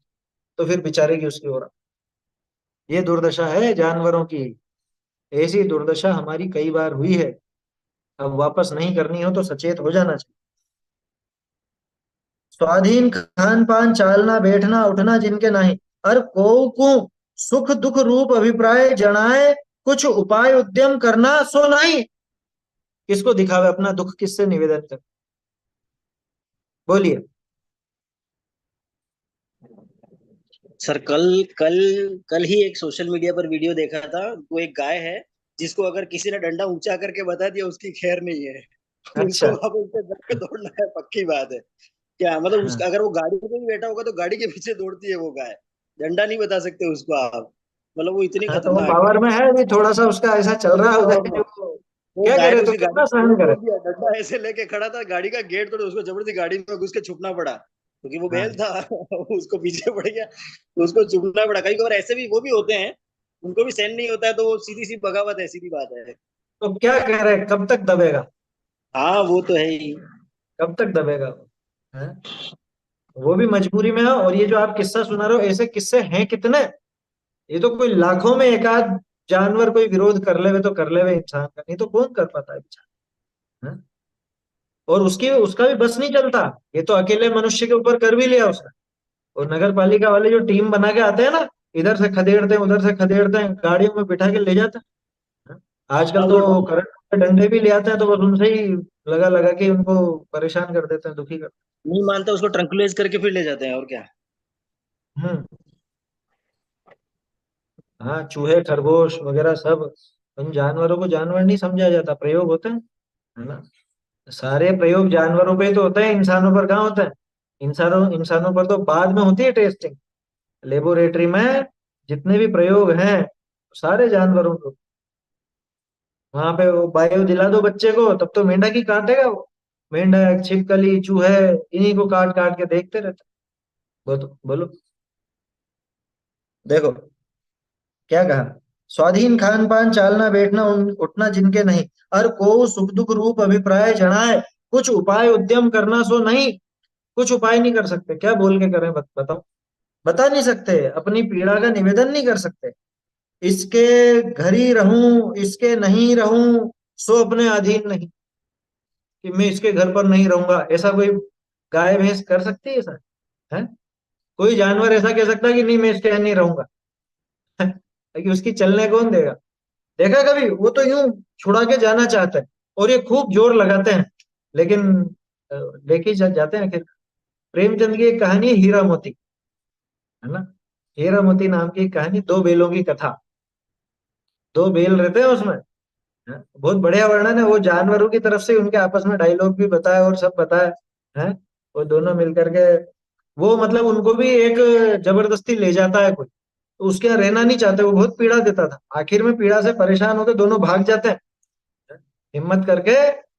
तो फिर बेचारे की उसकी हो रहा। ये दुर्दशा है जानवरों की। ऐसी दुर्दशा हमारी कई बार हुई है। अब वापस नहीं करनी हो तो सचेत हो जाना चाहिए। स्वाधीन खान पान चालना बैठना उठना जिनके नहीं, और को सुख दुख रूप अभिप्राय जनाए, कुछ उपाय उद्यम करना सो नहीं। किसको दिखावे अपना दुख, किससे निवेदन करे? बोलिए। सर कल कल कल ही एक सोशल मीडिया पर वीडियो देखा था। वो एक गाय है जिसको अगर किसी ने डंडा ऊंचा करके बता दिया उसकी खैर नहीं है। उसको अच्छा। अब उससे डर के दौड़ना है, पक्की बात है। क्या मतलब हाँ उसका, अगर वो गाड़ी पे भी बैठा होगा तो गाड़ी के पीछे दौड़ती है वो गाय। डंडा नहीं बता सकते उसको आप। मतलब वो इतनी हाँ, तो वो खतरनाक है। पावर में है अभी, थोड़ा सा उसका ऐसा चल रहा है हाँ, उधर, जो वो क्या गाय करे, ने तो उसकी गाड़ी कितना का सहन गेट करे। तोड़ दिया, डंडा ऐसे लेके खड़ा था, गाड़ी का गेट तोड़, उसको जबरदस्ती गाड़ी में घुस के छुपना पड़ा क्योंकि वो बैल हाँ, था। उसको पीछे पड़ गया तो उसको छुपना पड़ा। कई बार ऐसे भी वो भी होते हैं, उनको भी सहन नहीं होता है तो वो सीधी सी बगावत है, सीधी बात है। तो क्या कह रहे, कब तक दबेगा? हाँ वो तो है ही। कब तक दबेगा वो? हैं? वो भी मजबूरी में है। और ये जो आप किस्सा सुना रहे हो, ऐसे किस्से हैं कितने? ये तो कोई लाखों में एक आध जानवर कोई विरोध कर लेवे तो कर लेवे इंसान का, नहीं तो कौन कर पाता है बेचारा। हैं? और उसकी उसका भी बस नहीं चलता। ये तो अकेले मनुष्य के ऊपर कर भी लिया उसने। और नगर पालिका वाले जो टीम बना के आते हैं ना, इधर से खदेड़ते हैं, उधर से खदेड़ते हैं, गाड़ियों में बिठा के ले जाते हैं। हाँ आजकल वो तो करंट के डंडे भी ले आते हैं, तो बस उनसे ही लगा लगा के उनको परेशान कर देते हैं, दुखी कर। नहीं मानता उसको ट्रंकुलाइज करके फिर ले जाते हैं और क्या। हम्म। हाँ, चूहे खरगोश वगैरह सब। उन जानवरों को जानवर नहीं समझा जाता, प्रयोग होते हैं, है ना। सारे प्रयोग जानवरों पे ही तो होते हैं, इंसानों पर कहाँ होता है? इंसानों इंसानों पर तो बाद में होती है टेस्टिंग, लेबोरेटरी में। जितने भी प्रयोग हैं सारे जानवरों को। वहां पे वो बायो दिला दो बच्चे को, तब तो मेंढक ही काटेगा वो। मेंढक, छिपकली, चूहे, इन्हीं को काट काट के देखते रहते। बोलो बोलो। देखो क्या कहा। स्वाधीन खान पान चालना बैठना उठना जिनके नहीं, और को सुख दुख रूप अभिप्राय जनाए, कुछ उपाय उद्यम करना सो नहीं। कुछ उपाय नहीं कर सकते, क्या बोल के करें, बताओ। बता नहीं सकते, अपनी पीड़ा का निवेदन नहीं कर सकते। इसके घर ही रहूं, इसके नहीं रहूं, सो अपने अधीन नहीं। कि मैं इसके घर पर नहीं रहूंगा, ऐसा कोई गाय भैंस कर सकती है ऐसा? है? कोई जानवर ऐसा कह सकता है कि नहीं मैं इसके यहाँ नहीं रहूंगा? कि उसकी चलने कौन देगा? देखा कभी? वो तो यूं छुड़ा के जाना चाहते हैं, और ये खूब जोर लगाते हैं, लेकिन अ, लेके जाते हैं आखिर। प्रेमचंद की एक कहानी है, हीरा मोती, है ना। हीरा मोती नाम की एक कहानी, दो बेलों की कथा। दो बेल रहते हैं उसमें। हाँ, बहुत बढ़िया वर्णन है, वो जानवरों की तरफ से उनके आपस में डायलॉग भी बताया और सब बताया है। वो दोनों मिलकर के, वो मतलब उनको भी एक जबरदस्ती ले जाता है कोई, तो उसके यहाँ रहना नहीं चाहते, वो बहुत पीड़ा देता था। आखिर में पीड़ा से परेशान होकर दोनों भाग जाते हैं, हिम्मत करके,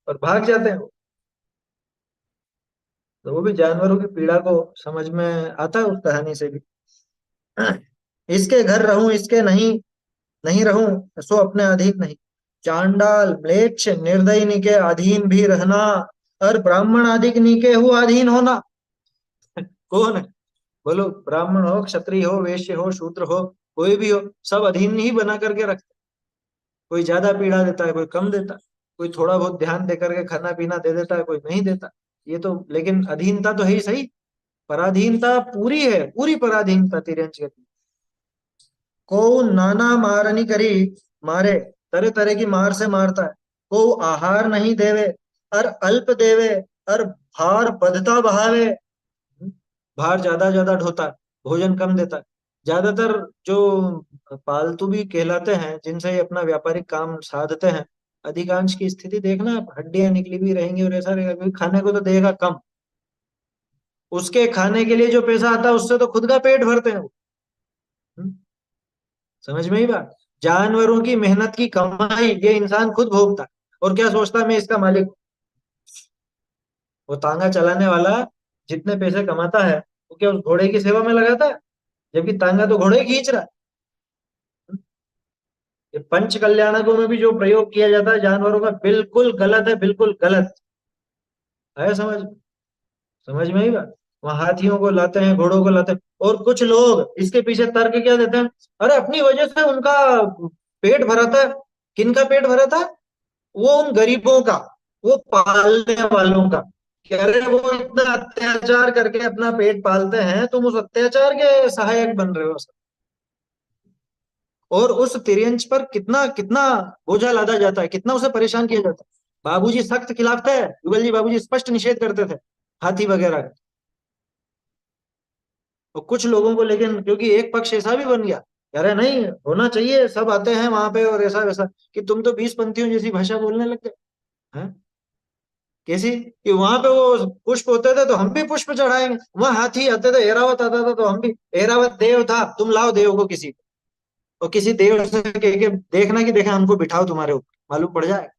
और भाग जाते हैं वो। तो वो भी जानवरों की पीड़ा को समझ में आता है उस कहानी से भी। इसके घर रहूं, इसके नहीं नहीं रहूं, सो अपने अधीन नहीं। चांडाल म्लेच्छ निर्दयी के अधीन भी रहना, और ब्राह्मण आदि के हुआ अधीन होना। कौन है? बोलो। ब्राह्मण हो, क्षत्रिय हो, वैश्य हो, शूद्र हो, कोई भी हो, सब अधीन ही बना करके रखते। कोई ज्यादा पीड़ा देता है, कोई कम देता है। कोई थोड़ा बहुत ध्यान दे करके खाना पीना दे देता है, कोई नहीं देता। ये तो लेकिन अधीनता तो है ही सही। पराधीनता पूरी है, पूरी पराधीनता तिरंज के। को नाना मारनी करी मारे, तरह तरह की मार से मारता है। को आहार नहीं देवे, और अल्प देवे, और भार बधता बहावे। भार ज्यादा ज्यादा ढोता है, भोजन कम देता है। ज्यादातर जो पालतू भी कहलाते हैं, जिनसे ये अपना व्यापारिक काम साधते हैं, अधिकांश की स्थिति देखना आप, हड्डियां निकली भी रहेंगी और ऐसा रहेगा, क्योंकि खाने को तो देगा कम। उसके खाने के लिए जो पैसा आता है उससे तो खुद का पेट भरते हैं वो। हम्म, समझ में ही बात। जानवरों की मेहनत की कमाई ये इंसान खुद भोगता है, और क्या सोचता है मैं इसका मालिक हूं। वो तांगा चलाने वाला जितने पैसे कमाता है, वो क्या उस घोड़े की सेवा में लगाता है? जबकि तांगा तो घोड़े ही खींच रहा है। ये पंच कल्याणकों में भी जो प्रयोग किया जाता है जानवरों का, बिल्कुल गलत है, बिल्कुल गलत है। समझ समझ में ही बात। वहां हाथियों को लाते हैं, घोड़ों को लाते हैं, और कुछ लोग इसके पीछे तर्क क्या देते हैं, अरे अपनी वजह से उनका पेट भरा था। किनका पेट भरा था? वो उन गरीबों का, वो पालने वालों का। कि अरे वो इतना अत्याचार करके अपना पेट पालते हैं, तुम उस अत्याचार के सहायक बन रहे हो। और उस तिर्यंच पर कितना कितना बोझा लादा जाता है, कितना उसे परेशान किया जाता है। बाबूजी सख्त खिलाफ थे, युगल जी बाबूजी स्पष्ट निषेध करते थे हाथी वगैरह का। और कुछ लोगों को लेकिन क्योंकि एक पक्ष ऐसा भी बन गया, कह रहे नहीं होना चाहिए, सब आते हैं वहां पे और ऐसा वैसा, कि तुम तो 20 पंथियों जैसी भाषा बोलने लग गए हैं। कैसी कि वहां पे वो पुष्प होते थे तो हम भी पुष्प चढ़ाएंगे, वहां हाथी आते थे, एरावत आता था तो हम भी, एरावत देव था, तुम लाओ देव को किसी को, और किसी देव से कह के देखना कि देखा हमको बिठाओ तुम्हारे ऊपर, मालूम पड़ जाए,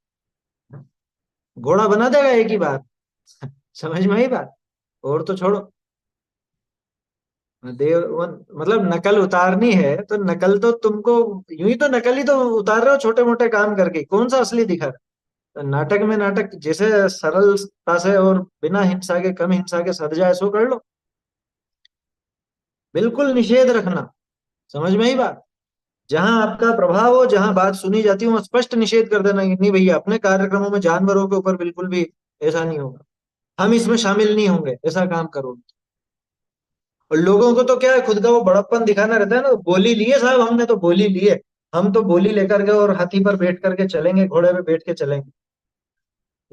घोड़ा बना देगा एक ही बार। समझ में आई बात। और तो छोड़ो, मतलब नकल उतारनी है तो नकल तो तुमको, यूं ही तो नकल ही तो उतार रहे हो छोटे मोटे काम करके, कौन सा असली दिखा रहा है? तो नाटक में नाटक जैसे सरलता से और बिना हिंसा के, कम हिंसा के सध जाए सो कर लो। बिल्कुल निषेध रखना, समझ में ही बात। जहां आपका प्रभाव हो, जहां बात सुनी जाती हो, वहां स्पष्ट निषेध कर देना कि नहीं भैया, अपने कार्यक्रमों में जानवरों के ऊपर बिल्कुल भी ऐसा नहीं होगा, हम इसमें शामिल नहीं होंगे, ऐसा काम करो। और लोगों को तो क्या है, खुद का वो बड़प्पन दिखाना रहता है ना, बोली लिए साहब, हमने तो बोली लिए, हम तो बोली लेकर के और हाथी पर बैठ करके चलेंगे, घोड़े पे बैठ के चलेंगे।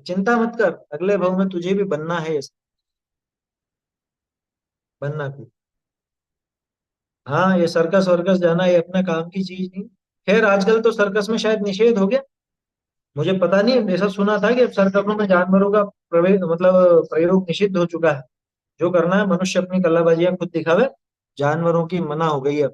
चिंता मत कर, अगले भाव में तुझे भी बनना है ऐसा, बनना भी। हाँ, ये सर्कस वर्कस जाना ये अपने काम की चीज नहीं। खैर आजकल तो सर्कस में शायद निषेध हो गया, मुझे पता नहीं, ऐसा सुना था कि अब सर्कसों में जानवरों का प्रवेश मतलब प्रयोग निषिद्ध हो चुका है। जो करना है मनुष्य अपनी कलाबाजियां खुद दिखावे, जानवरों की मना हो गई है।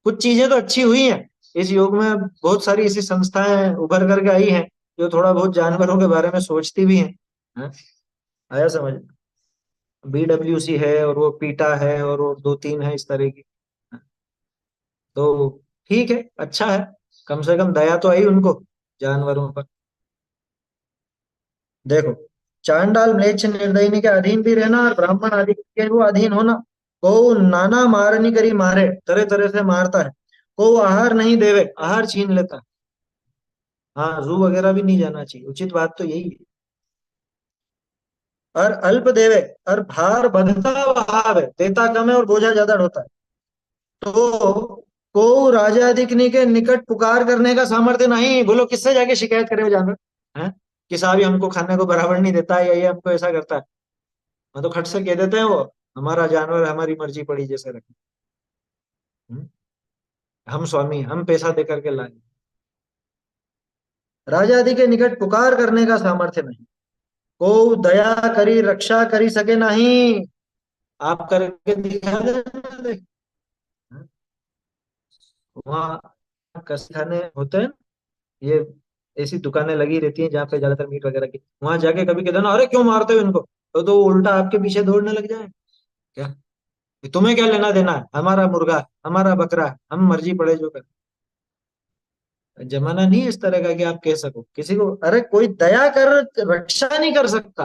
कुछ चीजें तो अच्छी हुई हैं इस योग में, बहुत सारी ऐसी संस्थाएं उभर करके आई हैं जो थोड़ा बहुत जानवरों के बारे में सोचती भी हैं। हाँ, आया समझ। BWC है और वो पीटा है और वो दो तीन है इस तरह की। तो ठीक है, अच्छा है, कम से कम दया तो आई उनको जानवरों पर। देखो, चांडाल म्लेच्छ निर्दयनी के अधीन भी रहना और ब्राह्मण आदि के वो अधीन होना। को नाना मारनी करी मारे, तरह तरह से मारता है। को आहार नहीं देवे, आहार छीन लेता है। हाँ, जू वगैरह भी नहीं जाना चाहिए, उचित बात तो यही है। और अल्प देवे, और भार बंधता भाव है, देता कम है और बोझा ज्यादा ढोता है। तो को राजा अधिकनी के निकट पुकार करने का सामर्थ्य नहीं, बोलो किससे जाके शिकायत करे वो जानवर है, कि साहब ये हमको खाने को बराबर नहीं देता है, या ये हमको ऐसा करता है। मैं तो खट से कह देते हैं वो, हमारा जानवर हमारी मर्जी पड़ी जैसे रखे। हम्म? हम स्वामी, हम पैसा दे करके लाए। राजा आदि के निकट पुकार करने का सामर्थ्य नहीं। को दया करी रक्षा करी सके नहीं, आप करके दिखा देना। वहाँ कस खाने होते हैं, ये ऐसी दुकानें लगी रहती हैं जहाँ पे ज्यादातर मीट वगैरह की, वहां जाके कभी कहते ना, अरे क्यों मारते हो इनको, तो उल्टा आपके पीछे दौड़ने लग जाए। क्या, कि तुम्हें क्या लेना देना है, हमारा मुर्गा, हमारा बकरा, हम मर्जी पड़े जो कर। जमाना नहीं है इस तरह का कि आप कह सको किसी को, अरे कोई दया कर रक्षा नहीं कर सकता।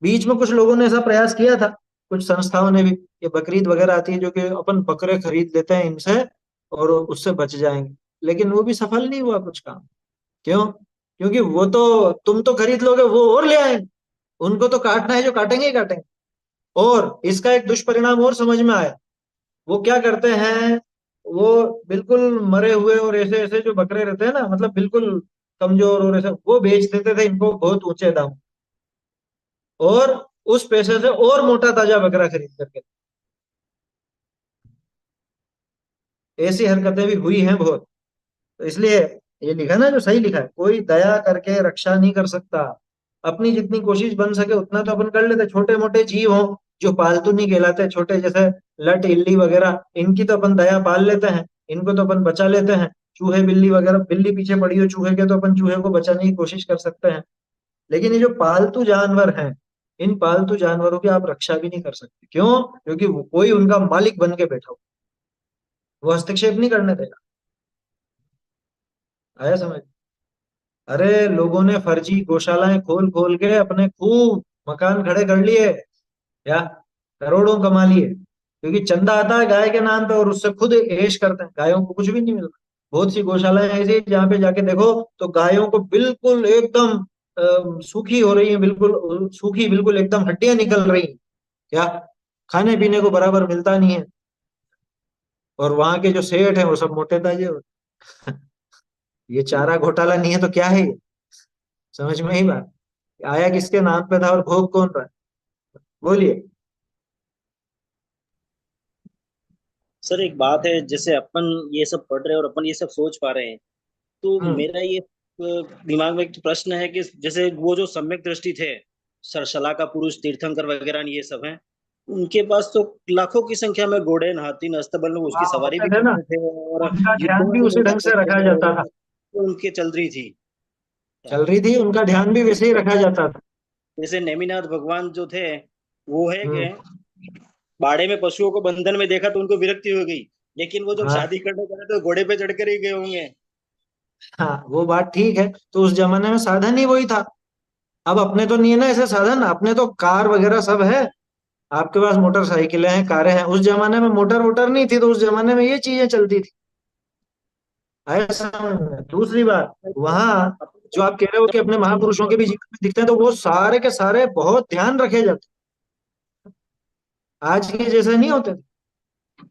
बीच में कुछ लोगों ने ऐसा प्रयास किया था, कुछ संस्थाओं ने भी, ये बकरीद वगैरह आती है जो कि अपन बकरे खरीद लेते हैं इनसे और उससे बच जाएंगे, लेकिन वो भी सफल नहीं हुआ कुछ काम। क्यों? क्योंकि वो तो, तुम तो खरीद लोगे, वो और ले आएंगे, उनको तो काटना है, जो काटेंगे ही काटेंगे। और इसका एक दुष्परिणाम और समझ में आया, वो क्या करते हैं, वो बिल्कुल मरे हुए और ऐसे ऐसे जो बकरे रहते हैं ना, मतलब बिल्कुल कमजोर और ऐसे, वो बेच देते थे इनको बहुत ऊंचे दाम, और उस पैसे से और मोटा ताजा बकरा खरीद करके। ऐसी हरकतें भी हुई हैं बहुत। तो इसलिए ये लिखा ना, जो सही लिखा है, कोई दया करके रक्षा नहीं कर सकता। अपनी जितनी कोशिश बन सके उतना तो अपन कर लेते, छोटे मोटे जीव हों जो पालतू नहीं कहलाते, छोटे जैसे लट इल्ली वगैरह, इनकी तो अपन दया पाल लेते हैं, इनको तो अपन बचा लेते हैं। चूहे बिल्ली वगैरह, बिल्ली पीछे पड़ी हो चूहे के, तो अपन चूहे को बचाने की कोशिश कर सकते हैं। लेकिन ये जो पालतू जानवर हैं, इन पालतू जानवरों की आप रक्षा भी नहीं कर सकते। क्यों? क्योंकि कोई उनका मालिक बन के बैठा हो, वो हस्तक्षेप नहीं करने देगा। आया समझ। अरे लोगों ने फर्जी गौशालाएं खोल खोल के अपने खूब मकान खड़े कर लिए, या करोड़ों कमा लिए, क्योंकि चंदा आता है गाय के नाम पे और उससे खुद ऐश करते हैं, गायों को कुछ भी नहीं मिलता। बहुत सी गौशालाएं ऐसी हैं जहाँ पे जाके देखो तो गायों को बिल्कुल एकदम सूखी हो रही है, बिल्कुल सूखी, बिल्कुल एकदम हड्डियां निकल रही हैं। क्या, खाने पीने को बराबर मिलता नहीं है, और वहां के जो सेठ हैं वो सब मोटे ताजे होते हैं। ये चारा घोटाला नहीं है तो क्या है ये? समझ में ही बात, आया किसके नाम पे था और भोग कौन रहा है? बोलिए। सर एक बात है, जैसे अपन ये सब पढ़ रहे हैं और अपन ये सब सोच पा रहे हैं, तो हम्म। मेरा ये दिमाग में एक प्रश्न है कि जैसे वो जो सम्यक दृष्टि थे, सरसला का पुरुष, तीर्थंकर वगैरह ये सब हैं, उनके पास तो लाखों की संख्या में घोड़े, हाथी, अस्तबल में उसकी हाँ, सवारी होते भी थे ना, करते थे, और उनका युद्धों ध्यान में भी भी उसी ले ढंग जाते से थे, रखा जाता था। तो उनके चल रही थी। चल रही थी, उनका ध्यान भी वैसे ही रखा जाता था। जैसे नेमिनाथ भगवान जो थे, वो है कि हम्म। बाड़े में पशुओं को बंधन में देखा तो उनको विरक्ति हो गई, लेकिन वो जब हाँ शादी करने गए तो घोड़े पे चढ़कर ही गए होंगे। हाँ, वो बात ठीक है, तो उस जमाने में साधन ही वही था। अब अपने तो नहीं है ना ऐसे साधन, अपने तो कार वगैरह सब है। आपके पास मोटरसाइकिलें हैं, कारें हैं, उस जमाने में मोटर वोटर नहीं थी, तो उस जमाने में ये चीजें चलती थी। ऐसा समझ में। दूसरी बात, वहां जो आप कह रहे हो कि अपने महापुरुषों के भी जीवन में दिखते हैं, तो वो सारे के सारे बहुत ध्यान रखे जाते हैं। आज के जैसे नहीं होते थे।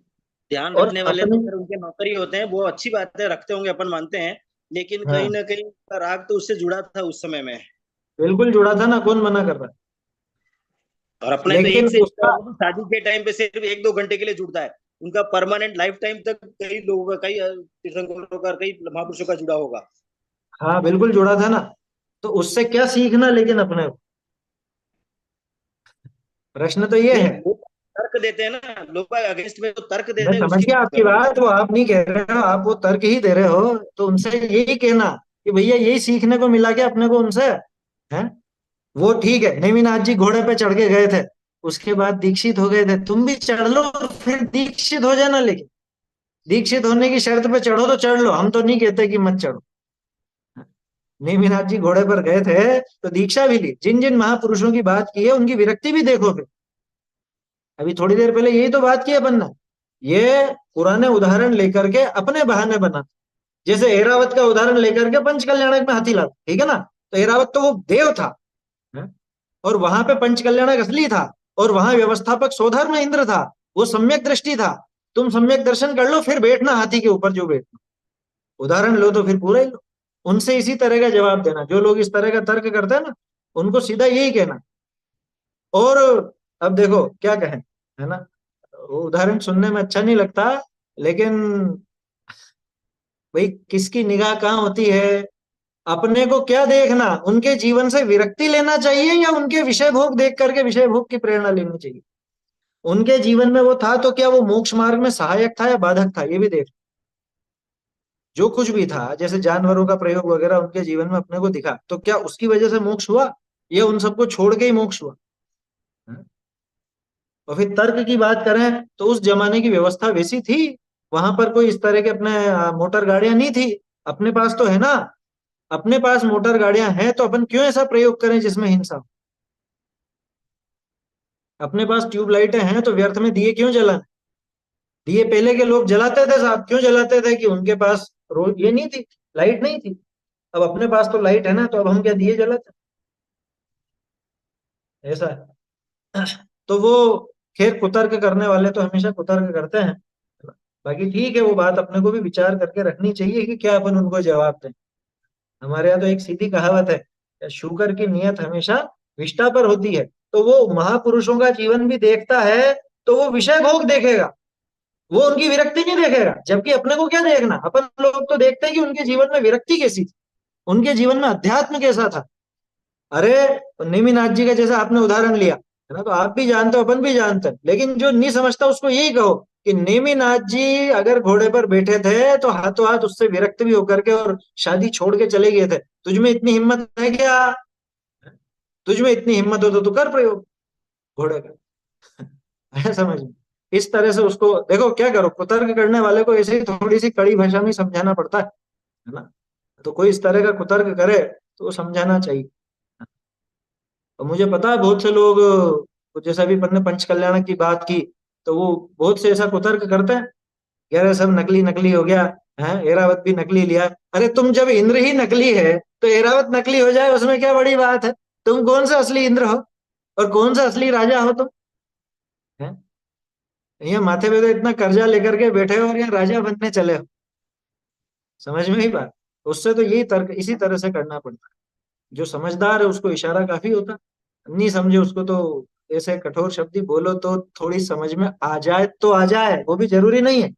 ध्यान और रखने वाले तो अपने, फिर उनके नौकर ही होते हैं, वो अच्छी बात है, रखते होंगे, अपन मानते हैं, लेकिन कहीं हाँ ना कहीं उनका राग तो उससे जुड़ा था उस समय में। बिल्कुल जुड़ा था ना, कौन मना कर रहा है? और अपने तो लेकिन एक से उसका, शादी के टाइम पे सिर्फ एक दो घंटे के लिए जुड़ता है, उनका परमानेंट लाइफ टाइम तक कई लोगों का, कई तीर्थंकरों का, कई महापुरुषों का जुड़ा होगा। हाँ बिल्कुल जुड़ा था ना। तो उससे क्या सीखना लेकिन अपने को, प्रश्न तो ये नहीं, है। वो तर्क देते हैं ना, लोग अगेंस्ट में तो तर्क मैं देते हैं समझ उसकी गया आपकी बात, वो आप नहीं कह रहे हो, आप वो तर्क ही दे रहे हो। तो उनसे यही कहना कि भैया यही सीखने को मिला के अपने को उनसे, है। वो ठीक है, नेमिनाथ जी घोड़े पे चढ़ के गए थे, उसके बाद दीक्षित हो गए थे, तुम भी चढ़ लो और फिर दीक्षित हो जाना। लेकिन दीक्षित होने की शर्त पे चढ़ो तो चढ़ लो, हम तो नहीं कहते कि मत चढ़ो। नेमिनाथ जी घोड़े पर गए थे तो दीक्षा भी ली, जिन जिन महापुरुषों की बात की है उनकी विरक्ति भी देखो फिर। अभी थोड़ी देर पहले यही तो बात की है अपन ने। ये पुराने उदाहरण लेकर के अपने बहाने बना, जैसे एरावत का उदाहरण लेकर के पंचकल्याणक में हाथी लाल, ठीक है ना। तो एरावत तो वो देव था, है? और वहां पे पंचकल्याणक असली था, और वहां व्यवस्थापक स्वधर्म इंद्र था, वो सम्यक दृष्टि था। तुम सम्यक दर्शन कर लो फिर बैठना हाथी के ऊपर जो बैठना। उदाहरण लो तो फिर पूरा ही लो। उनसे इसी तरह का जवाब देना, जो लोग इस तरह का तर्क करते हैं ना, उनको सीधा यही कहना। और अब देखो क्या कहें, है ना। वो उदाहरण सुनने में अच्छा नहीं लगता, लेकिन भाई किसकी निगाह कहाँ होती है। अपने को क्या देखना, उनके जीवन से विरक्ति लेना चाहिए या उनके विषय भोग देख करके विषय भोग की प्रेरणा लेनी चाहिए। उनके जीवन में वो था तो क्या वो मोक्ष मार्ग में सहायक था या बाधक था, ये भी देख। जो कुछ भी था, जैसे जानवरों का प्रयोग वगैरह उनके जीवन में अपने को दिखा, तो क्या उसकी वजह से मोक्ष हुआ या उन सबको छोड़ के ही मोक्ष हुआ? और फिर तर्क की बात करें तो उस जमाने की व्यवस्था वैसी थी, वहां पर कोई इस तरह के अपने मोटर गाड़ियां नहीं थी। अपने पास तो है ना, अपने पास मोटर गाड़ियां हैं, तो अपन क्यों ऐसा प्रयोग करें जिसमें हिंसा हो? अपने पास ट्यूबलाइटें हैं तो व्यर्थ में दिए क्यों जलाएं? दिए पहले के लोग जलाते थे साहब, क्यों जलाते थे? कि उनके पास रोज ये नहीं थी, लाइट नहीं थी। अब अपने पास तो लाइट है ना, तो अब हम क्या दिए जलाते हैं? ऐसा है। तो वो, खैर कुतर्क करने वाले तो हमेशा कुतर्क करते हैं। बाकी ठीक है, वो बात अपने को भी विचार करके रखनी चाहिए कि क्या अपन उनको जवाब दें। हमारे यहाँ तो एक सीधी कहावत है, शुगर की नियत हमेशा विष्ठा पर होती है। तो वो महापुरुषों का जीवन भी देखता है, तो वो विषय भोग देखेगा, वो उनकी विरक्ति नहीं देखेगा। जबकि अपने को क्या देखना, अपन लोग तो देखते हैं कि उनके जीवन में विरक्ति कैसी थी, उनके जीवन में अध्यात्म कैसा था। अरे नेमिनाथ जी का जैसा आपने उदाहरण लिया, है ना, तो आप भी जानते हो अपन भी जानते हैं, लेकिन जो नहीं समझता उसको यही कहो कि नेमिनाथ जी अगर घोड़े पर बैठे थे तो हाथों हाथ उससे विरक्त भी होकर के और शादी छोड़ के चले गए थे। तुझ में इतनी हिम्मत है क्या? तुझ में इतनी हिम्मत हो तो तू कर प्रयोग घोड़े का। है समझ में? इस तरह से उसको देखो, क्या करो, कुतर्क करने वाले को ऐसे ही थोड़ी सी कड़ी भाषा में समझाना पड़ता है ना। तो कोई इस तरह का कुतर्क करे तो वो समझाना चाहिए। और मुझे पता है बहुत से लोग, जैसे अभी अपन ने पंचकल्याण की बात की, तो वो बहुत से ऐसा कुतर्क करते हैं, कह रहे सब नकली नकली हो गया, है एरावत भी नकली लिया। अरे तुम जब इंद्र ही नकली है तो एरावत नकली हो जाए उसमें क्या बड़ी बात है? तुम कौन सा असली इंद्र हो और कौन सा असली राजा हो तुम? है, यहाँ माथे पे तो इतना कर्जा लेकर के बैठे हो और यहाँ राजा बनने चले हो। समझ में ही बात। उससे तो यही तर्क इसी तरह से करना पड़ता है। जो समझदार है उसको इशारा काफी होता, नहीं समझे उसको तो ऐसे कठोर शब्द ही बोलो तो थोड़ी समझ में आ जाए तो आ जाए, वो भी जरूरी नहीं है।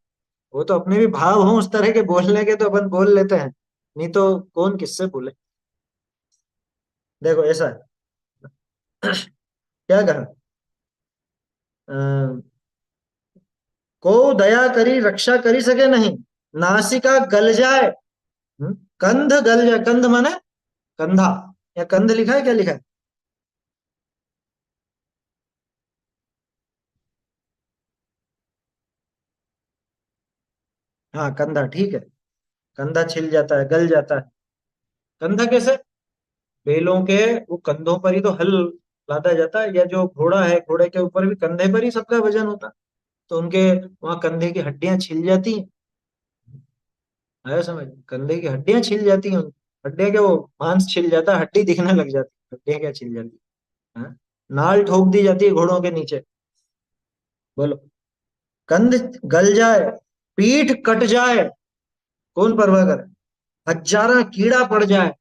वो तो अपने भी भाव हों उस तरह के बोलने के तो अपन बोल लेते हैं, नहीं तो कौन किससे बोले। देखो ऐसा है, क्या कहा, अ, को दया करी रक्षा करी सके नहीं, नासिका गल जाए। कंध गल जाए, कंध माने कंधा, या कंध लिखा है क्या लिखा है? हाँ कंधा ठीक है, कंधा छिल जाता है, गल जाता है। कंधा कैसे? बैलों के वो कंधों पर ही तो हल लादा जाता है, या जो घोड़ा है घोड़े के ऊपर भी कंधे पर ही सबका वजन होता है, तो उनके वहां कंधे की हड्डियां छिल जाती हैं। आया समझ, कंधे की हड्डियां छिल जाती हैं, हड्डियां क्या, वो मांस छिल जाता है, हड्डी दिखने लग जाती है, हड्डियां क्या छिल जाती है, हाँ? नाल ठोक दी जाती है घोड़ों के नीचे। बोलो, कंध गल जाए, पीठ कट जाए, कौन परवाह करे, हजारा कीड़ा पड़ जाए,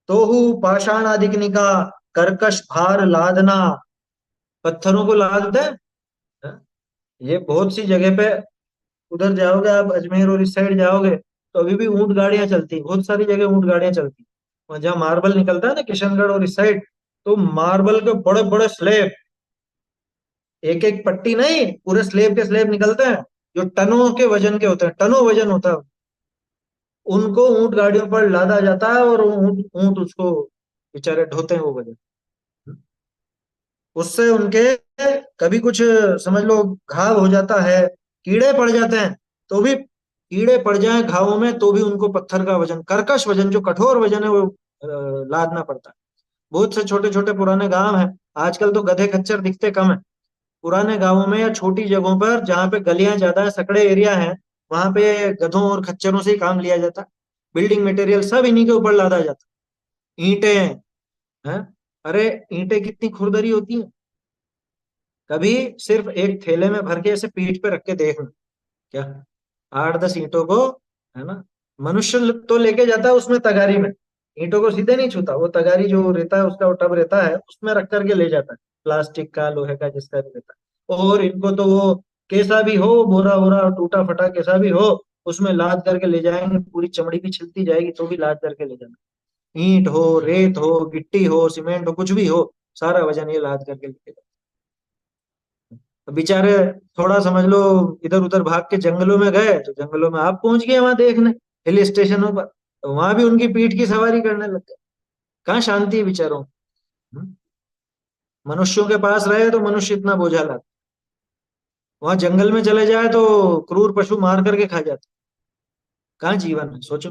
तोहू पाषाण आदिकनिका, कर्कश भार लादना, पत्थरों को लादते हैं, हाँ? ये बहुत सी जगह पे, उधर जाओगे आप अजमेर और इस साइड जाओगे तो अभी भी ऊंट गाड़ियां चलती हैं, बहुत सारी जगह ऊंट गाड़ियां चलती हैं। वहाँ जहाँ मार्बल निकलता है ना किशनगढ़ और इस साइड, तो मार्बल के बड़े बड़े स्लेब, एक एक पट्टी नहीं, पूरे स्लेब के स्लेब निकलते हैं, जो टनों के वजन के होते हैं, टनों वजन होता है, उनको ऊंट गाड़ियों पर लादा जाता है और ऊंट ऊंट उसको बेचारे ढोते हैं वो वजन। उससे उनके कभी कुछ समझ लो घाव हो जाता है, कीड़े पड़ जाते हैं, तो भी कीड़े पड़ जाए घावों में तो भी उनको पत्थर का वजन, कर्कश वजन, जो कठोर वजन है वो लादना पड़ता है। बहुत से छोटे छोटे पुराने गांव हैं, आजकल तो गधे खच्चर दिखते कम है, पुराने गांवों में या छोटी जगहों पर जहाँ पे गलियां ज्यादा है, सकड़े एरिया है, वहां पे गधों और खच्चरों से ही काम लिया जाता है। बिल्डिंग मटेरियल सब इन्हीं के ऊपर लादा जाता है। ईंटें हैं, अरे ईंटें कितनी खुरदरी होती हैं, कभी सिर्फ एक थैले में भर के ऐसे पीठ पे रख के देखना, क्या 8-10 ईंटों को, है ना, मनुष्य तो लेके जाता है उसमें तगारी में, ईंटों को सीधे नहीं छूता, वो तगारी जो रहता है उसका वो टब रहता है उसमें रख करके ले जाता है, प्लास्टिक का लोहे का जिसका भी रहता है। और इनको तो वो कैसा भी हो, बोरा बोरा टूटा फटा कैसा भी हो, उसमें लाद करके ले जाएंगे, पूरी चमड़ी भी छिलती जाएगी तो भी लाद करके ले जाना। ईंट हो, रेत हो, गिट्टी हो, सीमेंट हो, कुछ भी हो, सारा वजन ये लाद करके लेके जाना। तो बेचारे थोड़ा समझ लो इधर उधर भाग के जंगलों में गए, तो जंगलों में आप पहुंच गए वहां देखने, हिल स्टेशनों पर, तो वहां भी उनकी पीठ की सवारी करने लग गए। कहाँ शांति है बेचारों, हम्म? मनुष्यों के पास रहे तो मनुष्य इतना बोझा लाता, वहां जंगल में चले जाए तो क्रूर पशु मार करके खा जाते। कहाँ जीवन है सोचो।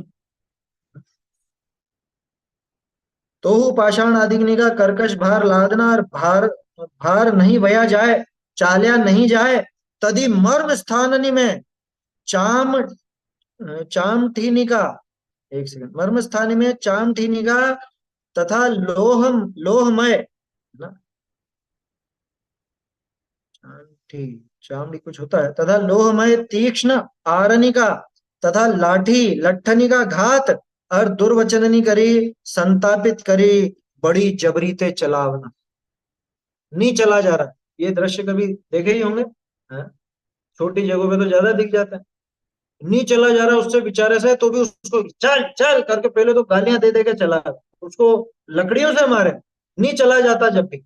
तो पाषाण आदिग्नि का कर्कश भार लादना, और भार भार नहीं बया जाए, चाल्या नहीं जाए, तदि मर्म स्थाननि में चाम चामठीनिका, एक सेकंड, मर्म स्थान में चामठीनिका तथा लोहमय ना, चामठी, चामड़ी कुछ होता है, तथा लोहमय तीक्ष्ण आरनिका, तथा लाठी लट्ठनिका घात, और दुर्वचननी करी, संतापित करी, बड़ी जबरी ते चलावना। नहीं चला जा रहा, ये दृश्य कभी देखे ही होंगे, हाँ? छोटी जगहों पे तो ज्यादा दिख जाता है, नहीं चला जा रहा उससे बेचारे से, तो भी उसको चल चल करके पहले तो गालियां दे दे के चला, उसको लकड़ियों से मारे, नहीं चला जाता जब भी।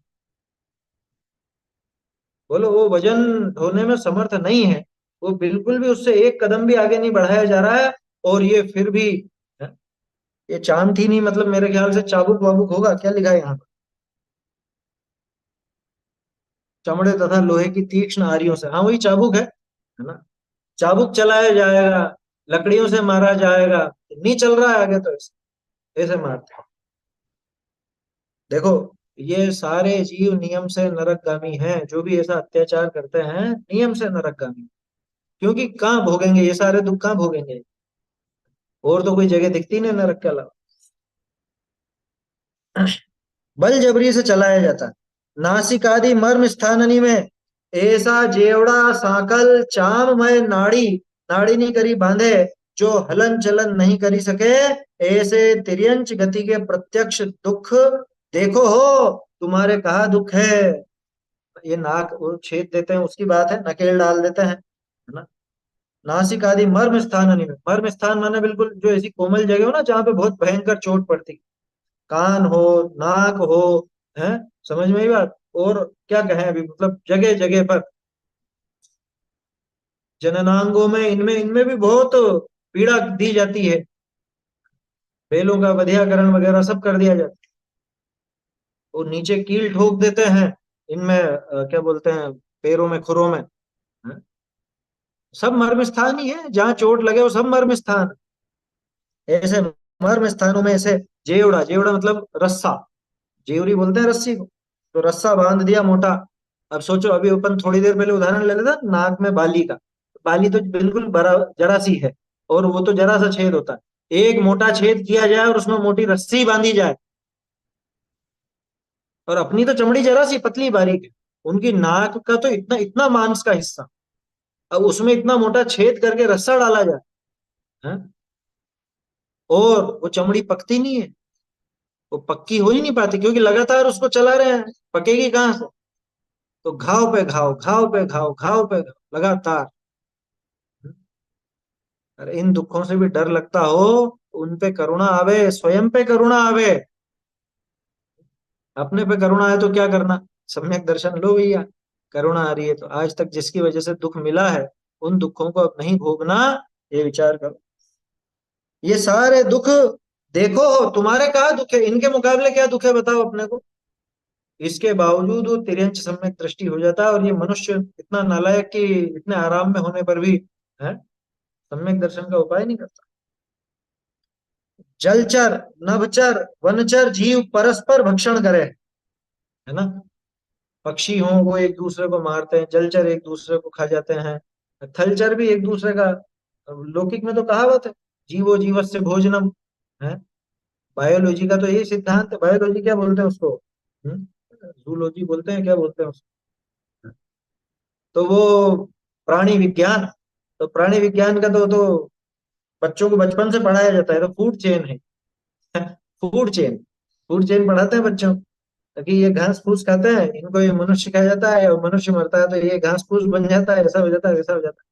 बोलो वो वजन ढोने में समर्थ नहीं है, वो बिल्कुल भी उससे एक कदम भी आगे नहीं बढ़ाया जा रहा है, और ये फिर भी, है? ये चांद थी नहीं, मतलब मेरे ख्याल से चाबुक वाबुक होगा, क्या लिखा है यहाँ पर, चमड़े तथा लोहे की तीक्ष्ण आरियों से, हाँ वही चाबुक है ना, चाबुक चलाया जाएगा, लकड़ियों से मारा जाएगा, नहीं चल रहा है आगे तो ऐसे ऐसे मारते हैं। देखो ये सारे जीव नियम से नरकगामी हैं, जो भी ऐसा अत्याचार करते हैं नियम से नरकगामी, क्योंकि कहाँ भोगेंगे ये सारे दुख, कहाँ भोगेंगे, और तो कोई जगह दिखती नहीं नरक के अलावा। बल जबरी से चलाया जाता है, नासिकादि मर्म स्थाननी में, ऐसा जेवड़ा सांकल चाममय नाड़ी, नाड़ी नहीं करी बांधे, जो हलन चलन नहीं करी सके, ऐसे तिर्यंच गति के प्रत्यक्ष दुख देखो हो, तुम्हारे कहा दुख है। ये नाक वो छेद देते हैं उसकी बात है, नकेल डाल देते हैं, है ना। नासिक आदि मर्म स्थान अनिव, मर्म स्थान माने बिल्कुल जो ऐसी कोमल जगह हो ना जहाँ पे बहुत भयंकर चोट पड़ती, कान हो, नाक हो, है, समझ में ही बात। और क्या कहें अभी, मतलब जगह जगह पर जननांगों में, इनमें इनमें भी बहुत पीड़ा दी जाती है। बैलों का बधियाकरण वगैरह सब कर दिया जाता है। और नीचे कील ठोक देते हैं इनमें, क्या बोलते हैं, पैरों में, खुरों में, हैं? सब मर्म स्थान ही है, जहाँ चोट लगे वो सब मर्म स्थान। ऐसे मर्म स्थानों में ऐसे जेवड़ा, जेवड़ा मतलब रस्सा, जेवरी बोलते हैं रस्सी को, तो रस्सा बांध दिया मोटा। अब सोचो, अभी अपन थोड़ी देर पहले उदाहरण ले लेता नाक में बाली का, बाली तो बिल्कुल बड़ा जरा सी है, और वो तो जरा सा छेद होता है। एक मोटा छेद किया जाए और उसमें मोटी रस्सी बांधी जाए, और अपनी तो चमड़ी जरा सी पतली बारीक है, उनकी नाक का तो इतना इतना मांस का हिस्सा, अब उसमें इतना मोटा छेद करके रस्सा डाला जाए, हैं? और वो चमड़ी पकती नहीं है, वो पक्की हो ही नहीं पाती, क्योंकि लगातार उसको चला रहे हैं, पकेगी कहाँ से। तो घाव पे घाव, घाव पे घाव, घाव पे घाव लगातार। अरे इन दुखों से भी डर लगता हो, उन पे करुणा आवे, स्वयं पे करुणा आवे। अपने पे करुणा है तो क्या करना, सम्यक दर्शन लो भैया। करुणा आ रही है तो आज तक जिसकी वजह से दुख मिला है, उन दुखों को अब नहीं भोगना, ये विचार करो। ये सारे दुख देखो, तुम्हारे कहाँ दुख है, इनके मुकाबले क्या दुख है बताओ अपने को। इसके बावजूद वो तिर्यंच सम्यक दृष्टि हो जाता है, और ये मनुष्य इतना नालायक कि इतने आराम में होने पर भी, है, सम्यक दर्शन का उपाय नहीं करता। जलचर, नभचर, वनचर जीव परस्पर भक्षण करे, है ना। पक्षी हों वो एक दूसरे को मारते हैं, जलचर एक दूसरे को खा जाते हैं, थलचर भी एक दूसरे का, लौकिक में तो कहावत है, जीवो जीवस्य भोजनम, है। बायोलॉजी का तो यही सिद्धांत है, बायोलॉजी क्या बोलते हैं उसको, जूलॉजी बोलते हैं, क्या बोलते हैं उसको, तो वो प्राणी विज्ञान, तो प्राणी विज्ञान का तो बच्चों को बचपन से पढ़ाया जाता है, तो फूड चेन है। फूड चेन, फूड चेन पढ़ाते हैं बच्चों को, ताकि ये घास फूस खाते हैं, इनको ये मनुष्य खा जाता है, और मनुष्य मरता है तो ये घास फूस बन जाता है, ऐसा हो जाता है, वैसा हो जाता है।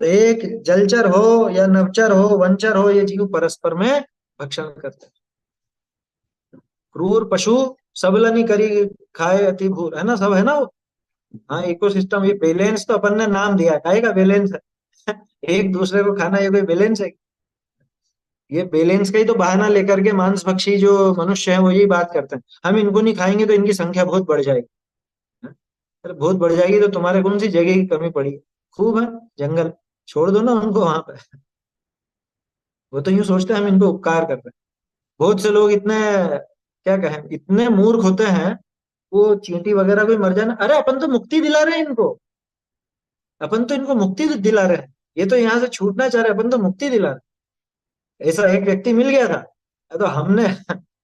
तो एक जलचर हो या नवचर हो, वनचर हो, ये जीव परस्पर में भक्षण करते हैं। क्रूर पशु सबलनी करी खाए अति भूर, है ना, सब है ना वो। हाँ, इकोसिस्टम, ये बैलेंस तो अपन ने नाम दिया है, काहे का बैलेंस है। एक दूसरे को खाना, ये कोई बैलेंस है? ये बैलेंस का ही तो बहाना लेकर के मांस भक्षी जो मनुष्य है वो यही बात करते हैं, हम इनको नहीं खाएंगे तो इनकी संख्या बहुत बढ़ जाएगी। हाँ? अरे बहुत बढ़ जाएगी तो तुम्हारे कौन सी जगह की कमी पड़ी, खूब है जंगल, छोड़ दो ना उनको वहां पे। वो तो यूं सोचते हैं हम इनको उपकार कर रहे हैं। बहुत से लोग इतने, क्या कहें, इतने मूर्ख होते हैं, वो चींटी वगैरह कोई मर जाना, अरे अपन तो मुक्ति दिला रहे हैं इनको, अपन तो इनको मुक्ति दिला रहे हैं, ये तो यहाँ से छूटना चाह रहे हैं, अपन तो मुक्ति दिला रहे हैं। ऐसा एक व्यक्ति मिल गया था, तो हमने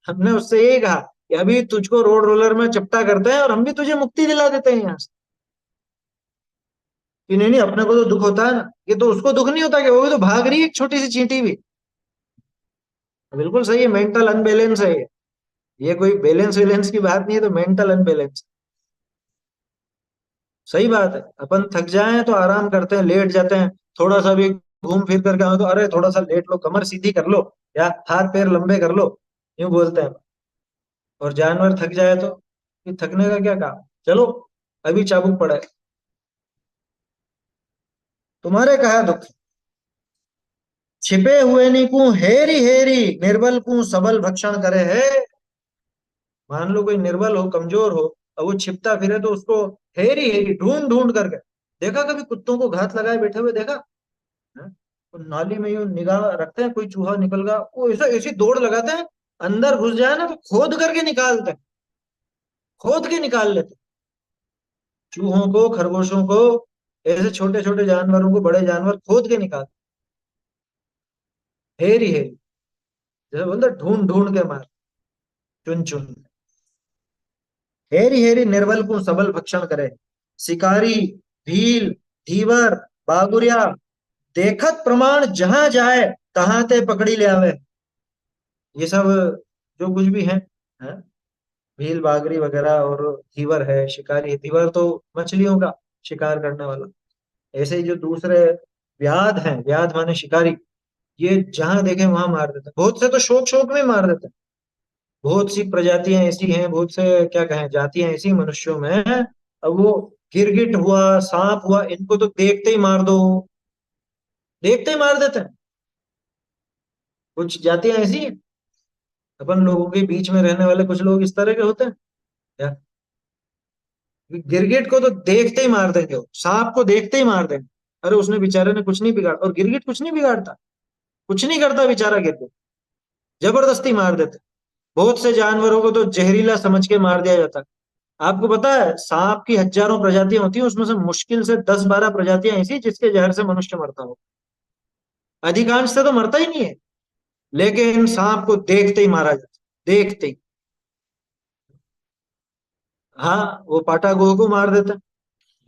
हमने उससे यही कहा कि अभी तुझको रोड रोलर में चपटा करते हैं और हम भी तुझे मुक्ति दिला देते हैं यहाँ से। कि नहीं नहीं, अपने को तो दुख होता है ना, ये तो उसको दुख नहीं होता कि वो भी तो भाग रही है एक छोटी सी चींटी भी। बिल्कुल सही है, मेंटल अनबैलेंस है ये कोई बैलेंस वैलेंस की बात नहीं है, तो मेंटल अनबैलेंस। सही बात है, अपन थक जाएं तो आराम करते हैं, लेट जाते हैं, थोड़ा सा भी घूम फिर करके आओ तो अरे थोड़ा सा लेट लो, कमर सीधी कर लो, या हाथ पैर लंबे कर लो, यूं बोलते हैं। और जानवर थक जाए तो कि थकने का क्या काम, चलो अभी चाबुक पड़ा है। तुम्हारे कहा दुख, छिपे हुए नीकू हेरी हेरी, निर्बल को सबल भक्षण करे है। मान लो कोई निर्बल हो, कमजोर हो, और वो छिपता फिरे तो उसको हेरी हेरी, ढूंढ ढूंढ करके, देखा कभी कुत्तों को घात लगाए बैठे हुए देखा है? तो नाली में यूं निगाह रखते हैं, कोई चूहा निकल गया, वो ऐसे ऐसी दौड़ लगाते हैं, अंदर घुस जाए ना तो खोद करके निकालते हैं, खोद के निकाल लेते हैं। चूहों को, खरगोशों को, ऐसे छोटे छोटे जानवरों को बड़े जानवर खोद के निकाल, हेरी हेरी, जैसे बोलते ढूंढ ढूंढ के मार, चुन चुन। हेरी हेरी निर्बल को सबल भक्षण करे, शिकारी, भील, धीवर, बागुरिया, देखत प्रमाण जहां जाए तहां ते पकड़ी ले आवे। ये सब जो कुछ भी है भील बागरी वगैरह, और धीवर है, शिकारी है। धीवर तो मछलियों का शिकार करने वाला। ऐसे ही जो दूसरे व्याध हैं, व्याध माने शिकारी, ये जहां देखे वहां मार देते हैं। बहुत से तो शौक शौक में मार देते हैं। बहुत सी प्रजातियां ऐसी हैं, बहुत से क्या कहें जातियां ऐसी मनुष्यों में हैं। अब वो गिरगिट हुआ, सांप हुआ, इनको तो देखते ही मार दो, देखते ही मार देते हैं। कुछ जातियां ऐसी हैं। अपन लोगों के बीच में रहने वाले कुछ लोग इस तरह के होते हैं क्या? गिरगिट को तो देखते ही मार देंगे, वो सांप को देखते ही मार देंगे। अरे उसने बेचारे ने कुछ नहीं बिगाड़ा, और गिरगिट कुछ नहीं बिगाड़ता, कुछ नहीं करता बेचारा गिरगिट, जबरदस्ती मार देते। बहुत से जानवरों को तो जहरीला समझ के मार दिया जाता है। आपको पता है सांप की हजारों प्रजातियां होती हैं, उसमें से मुश्किल से 10-12 प्रजातियां ऐसी जिसके जहर से मनुष्य मरता हो। अधिकांश से तो मरता ही नहीं है। लेकिन सांप को देखते ही मारा जाता, देखते ही। हाँ, वो पाटा गोह को मार देते हैं।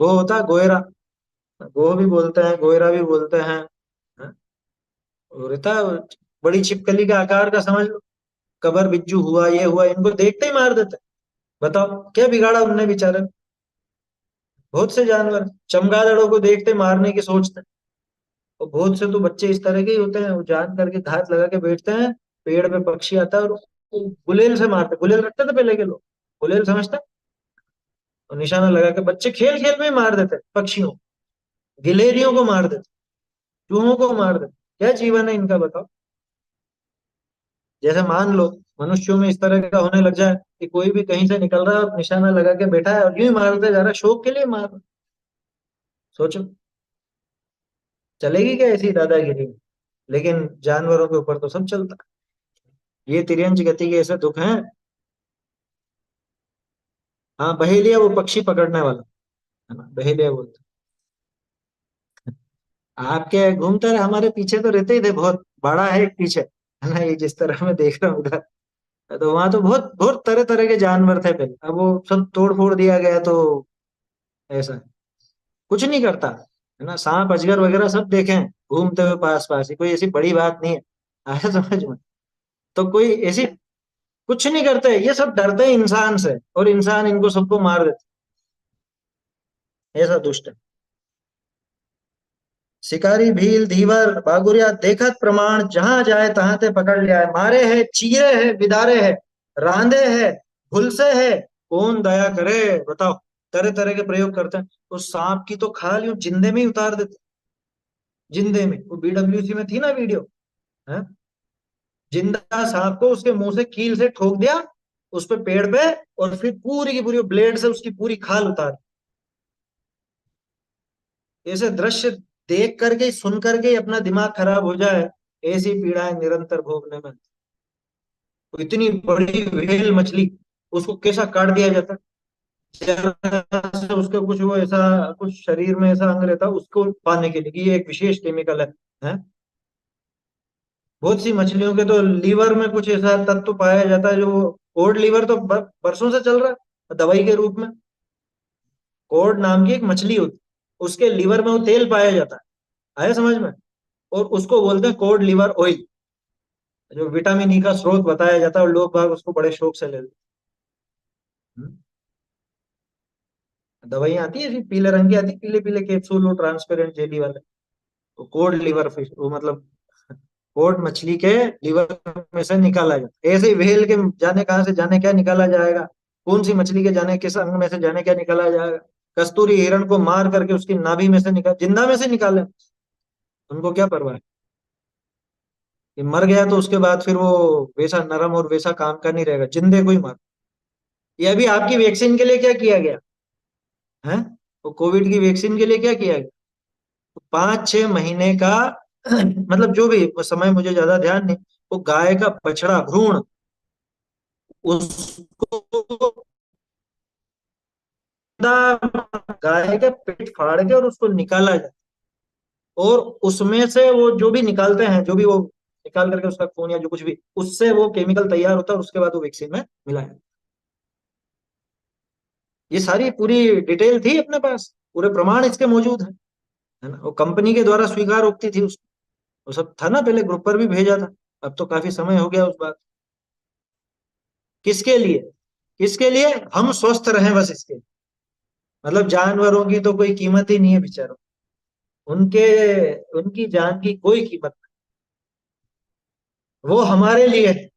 गोह होता है गोयरा, गोह भी बोलते हैं, गोयरा भी बोलते हैं। हाँ, वो रहता है बड़ी छिपकली का आकार का, समझ लो। कबर बिज्जू हुआ, ये हुआ, इनको देखते ही मार देते हैं। बताओ क्या बिगाड़ा उनने बेचारे। बहुत से जानवर चमगादड़ों को देखते मारने की सोचते हैं। और बहुत से तो बच्चे इस तरह के ही होते हैं, वो जान करके घात लगा के बैठते हैं। पेड़ पे पक्षी आता है और वो गुलेल से मारते। गुलेल रखते थे पहले के लोग, गुलेल समझते हैं? और निशाना लगा के बच्चे खेल खेल में ही मार देते पक्षियों, गिलेरियों को मार देते, चूहों को मार देते। क्या जीवन है इनका बताओ। जैसे मान लो मनुष्यों में इस तरह का होने लग जाए कि कोई भी कहीं से निकल रहा है और निशाना लगा के बैठा है और यूं ही मारते जा रहा है, शौक के लिए मार रहा है। सोचो चलेगी क्या ऐसी दादागिरी। लेकिन जानवरों के ऊपर तो सब चलता है। ये तिर्यंच गति के ऐसे दुख हैं। हाँ, बहेलिया वो पक्षी पकड़ने वाला है ना, बहेलिया बोलते हैं। आपके घूमते रहे, हमारे पीछे तो रहते ही थे, बहुत बड़ा है एक पीछे, है ना, ये जिस तरह मैं देख रहा हूँ उधर। तो वहां तो बहुत बहुत तरह तरह के जानवर थे पहले, अब वो सब तोड़ फोड़ दिया गया तो ऐसा है। कुछ नहीं करता, है ना, सांप अजगर वगैरह सब देखे हैं घूमते हुए पास पास ही, कोई ऐसी बड़ी बात नहीं है। आया समझ में? तो कोई ऐसी कुछ नहीं करते, ये सब डरते हैं इंसान से, और इंसान इनको सबको मार देते। ऐसा दुष्ट है। शिकारी भील धीवर बागुरिया देखत प्रमाण जहां जाए तहां ते पकड़ लिया है। मारे है, चीरे है, बिदारे है, रांधे है, भुलसे है, कौन दया करे। बताओ, तरह तरह के प्रयोग करते हैं। उस सांप की तो खाल यूं जिंदे में ही उतार देते, जिंदे में। वो बीडब्ल्यूसी में थी ना वीडियो, है, जिंदा सांप को उसके मुंह से कील से ठोक दिया उस पे पेड़ पे, और फिर पूरी की पूरी ब्लेड से उसकी पूरी खाल उतार। ऐसे दृश्य देख करके ही, सुन करके ही अपना दिमाग खराब हो जाए। ऐसी पीड़ाएं निरंतर भोगने में। तो इतनी बड़ी व्हेल मछली, उसको कैसा काट दिया जाता। जरा से उसका कुछ वो ऐसा कुछ शरीर में ऐसा अंग रहता उसको पाने के लिए कि ये एक विशेष केमिकल है? बहुत सी मछलियों के तो लीवर में कुछ ऐसा तत्व पाया जाता है जो, कोड लीवर तो बरसों से चल रहा है दवाई के रूप में। कोड नाम की एक मछली होती, उसके लीवर में वो तेल पाया जाता है। आया समझ में? और उसको बोलते हैं कोड लीवर ऑयल, जो विटामिन ई का स्रोत बताया जाता है, और लोग बाग उसको बड़े शौक से लेते हैं। दवाइयाँ आती है ऐसी पीले रंग की, आती है पीले पीले कैप्सूल, वो ट्रांसपेरेंट जेली वाले। तो कोड लीवर फिश, वो मतलब कोड मछली के लीवर में से निकाला जाता है। ऐसे ही व्हेल के जाने कहाँ से जाने क्या निकाला जाएगा, कौन सी मछली के जाने किस अंग में से जाने क्या निकाला जाएगा। कस्तूरी हिरण को मार करके उसकी नाभि में से निकाल, जिंदा में से निकाले, उनको क्या परवाह है। कि मर गया तो उसके बाद फिर वो वैसा नरम और वैसा काम का नहीं रहेगा, जिंदे को ही मार। ये अभी आपकी वैक्सीन के लिए क्या किया गया है? वो कोविड की वैक्सीन के लिए क्या किया गया? 5-6 महीने का मतलब जो भी वो समय, मुझे ज्यादा ध्यान नहीं। वो गाय का बछड़ा भ्रूण, उसको गाय का पेट फाड़ के और उसको निकाला जाए, और उसमें से वो जो भी निकालते हैं, जो भी वो निकाल करके उसका खून या जो कुछ भी, उससे वो केमिकल तैयार होता है, और उसके बाद वो वैक्सीन में मिला है। ये सारी पूरी डिटेल थी अपने पास, पूरे प्रमाण इसके मौजूद है। है ना। वो कंपनी के द्वारा स्वीकार उक्ति थी उसको, वो सब था ना, पहले ग्रुप पर भी भेजा था। अब तो काफी समय हो गया उस बात। किसके लिए? किसके लिए? हम स्वस्थ रहें बस, इसके। मतलब जानवरों की तो कोई कीमत ही नहीं है बेचारों, उनके उनकी जान की कोई कीमत नहीं, वो हमारे लिए है।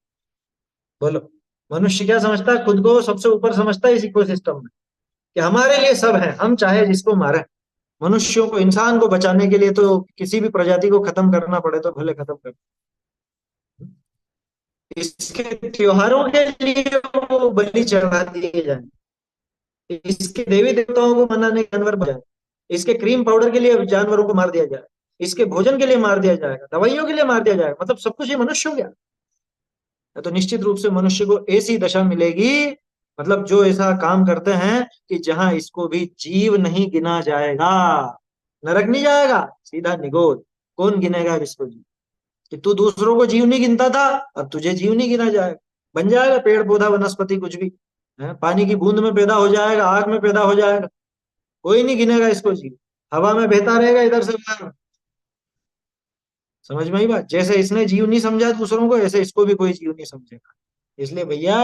बोलो, मनुष्य क्या समझता है? खुद को सबसे ऊपर समझता है इस इकोसिस्टम में, कि हमारे लिए सब है, हम चाहे जिसको मारे। मनुष्यों को, इंसान को बचाने के लिए तो किसी भी प्रजाति को खत्म करना पड़े तो भले खत्म कर। इसके त्योहारों के लिए वो बलि चढ़ा दिए जाए, इसके देवी देवताओं को मनाने के जानवर बजाए, इसके क्रीम पाउडर के लिए जानवरों को मार दिया जाए, इसके भोजन के लिए मार दिया जाएगा, दवाइयों के लिए मार दिया जाएगा, मतलब सब कुछ ये मनुष्य हो गया। तो निश्चित रूप से मनुष्य को ऐसी दशा मिलेगी, मतलब जो ऐसा काम करते हैं कि जहां इसको भी जीव नहीं गिना जाएगा, नरक नहीं जाएगा, सीधा निगोद। कौन गिनेगा अब इसको जीव? कि तू दूसरों को जीव नहीं गिनता था, अब तुझे जीव नहीं गिना जाएगा। बन जाएगा पेड़ पौधा वनस्पति कुछ भी, है, पानी की बूंद में पैदा हो जाएगा, आग में पैदा हो जाएगा, कोई नहीं गिनेगा इसको जीव। हवा में बहता रहेगा इधर से उधर। समझ में आई बात? जैसे इसने जीव नहीं समझा दूसरों को, ऐसे इसको भी कोई जीव नहीं समझेगा। इसलिए भैया,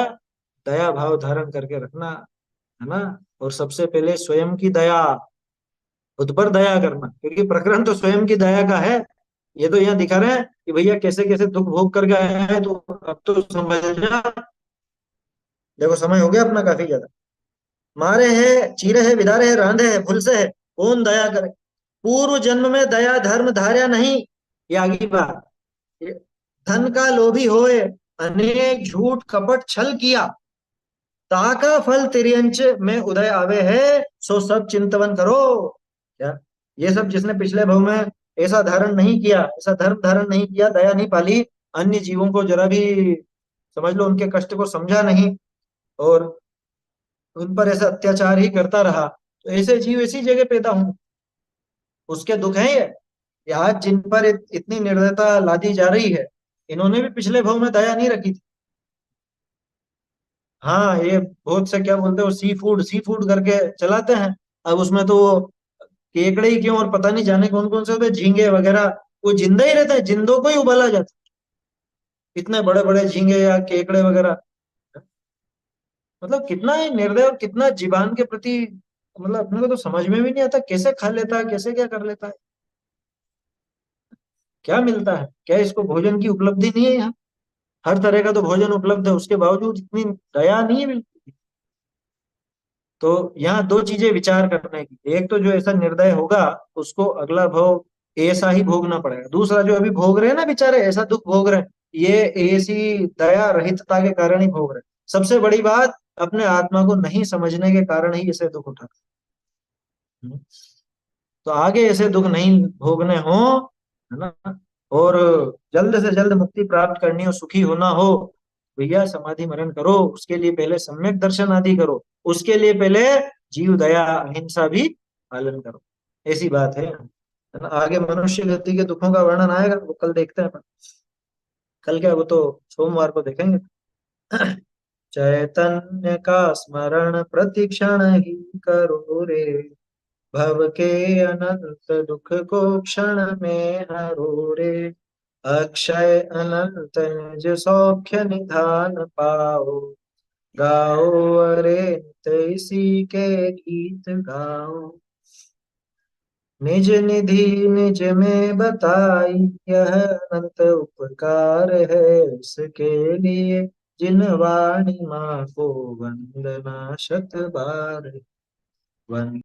दया भाव धारण करके रखना, है ना। और सबसे पहले स्वयं की दया, खुद पर दया करना, क्योंकि प्रकरण तो स्वयं की दया का है। ये तो यहाँ दिखा रहे हैं कि भैया कैसे कैसे दुख भोग करके आया है, तो अब तो समझ जा। देखो समय हो गया अपना काफी ज्यादा। मारे है, चीरे है, विदारे है, रांधे है, भूल से है, कौन दया करे? पूर्व जन्म में दया धर्म धार्या नहीं। ये आगे बात। ये धन का लोभी होए, अनेक झूठ कपट छल किया, ताका फल तिर्यंच में उदय आवे है, सो सब चिंतवन करो। क्या? ये सब जिसने पिछले भव में ऐसा धारण नहीं किया, ऐसा धर्म धारण नहीं किया, दया नहीं पाली, अन्य जीवों को जरा भी, समझ लो, उनके कष्ट को समझा नहीं, और उन पर ऐसा अत्याचार ही करता रहा, तो ऐसे जीव इसी जगह पैदा होंगे। उसके दुख हैं ये आज जिन पर इतनी निर्दयता लादी जा रही है, इन्होंने भी पिछले भव में दया नहीं रखी थी। हाँ, ये बहुत से क्या बोलते हो, सी फूड करके चलाते हैं। अब उसमें तो वो केकड़े ही क्यों, और पता नहीं जाने कौन कौन से होते हैं, झींगे वगैरह, वो जिंदा ही रहते हैं, जिंदों को ही उबाला जाता है, इतने बड़े बड़े झींगे या केकड़े वगैरह। मतलब कितना ही निर्दय और कितना जीवान के प्रति, मतलब अपने को तो समझ में भी नहीं आता, कैसे खा लेता है, कैसे क्या कर लेता है। क्या मिलता है क्या? इसको भोजन की उपलब्धि नहीं है यहाँ? हर तरह का तो भोजन उपलब्ध है, उसके बावजूद इतनी दया नहीं है बिल्कुल। तो यहाँ दो चीजें विचार करने की, एक तो जो ऐसा निर्दय होगा उसको अगला भोग ऐसा ही भोगना पड़ेगा, दूसरा जो अभी भोग रहे हैं ना बेचारे, ऐसा दुख भोग रहे हैं, ये ऐसी दया रहितता के कारण ही भोग रहे हैं। सबसे बड़ी बात, अपने आत्मा को नहीं समझने के कारण ही इसे दुख उठा है। तो आगे ऐसे दुख नहीं भोगने हो, है ना, और जल्द से जल्द मुक्ति प्राप्त करनी हो, सुखी होना हो, भैया समाधि मरण करो। उसके लिए पहले सम्यक दर्शन आदि करो, उसके लिए पहले जीव दया अहिंसा भी पालन करो। ऐसी बात है ना। आगे मनुष्य गति के दुखों का वर्णन आएगा, वो कल देखते हैं अपन। कल क्या, वो तो सोमवार को देखेंगे। चैतन्य का स्मरण प्रतिक्षण ही करो रे, भव के अनंत दुख को क्षण में हरो रे, अक्षय अनंत निज सौख्य निधान पाओ, गाओ अरे नित इसी के गीत गाओ, निज निधि निज में बताई, यह अनंत उपकार है इसके लिए, जिन वाणी माँ को वंदना शत बार वंदना।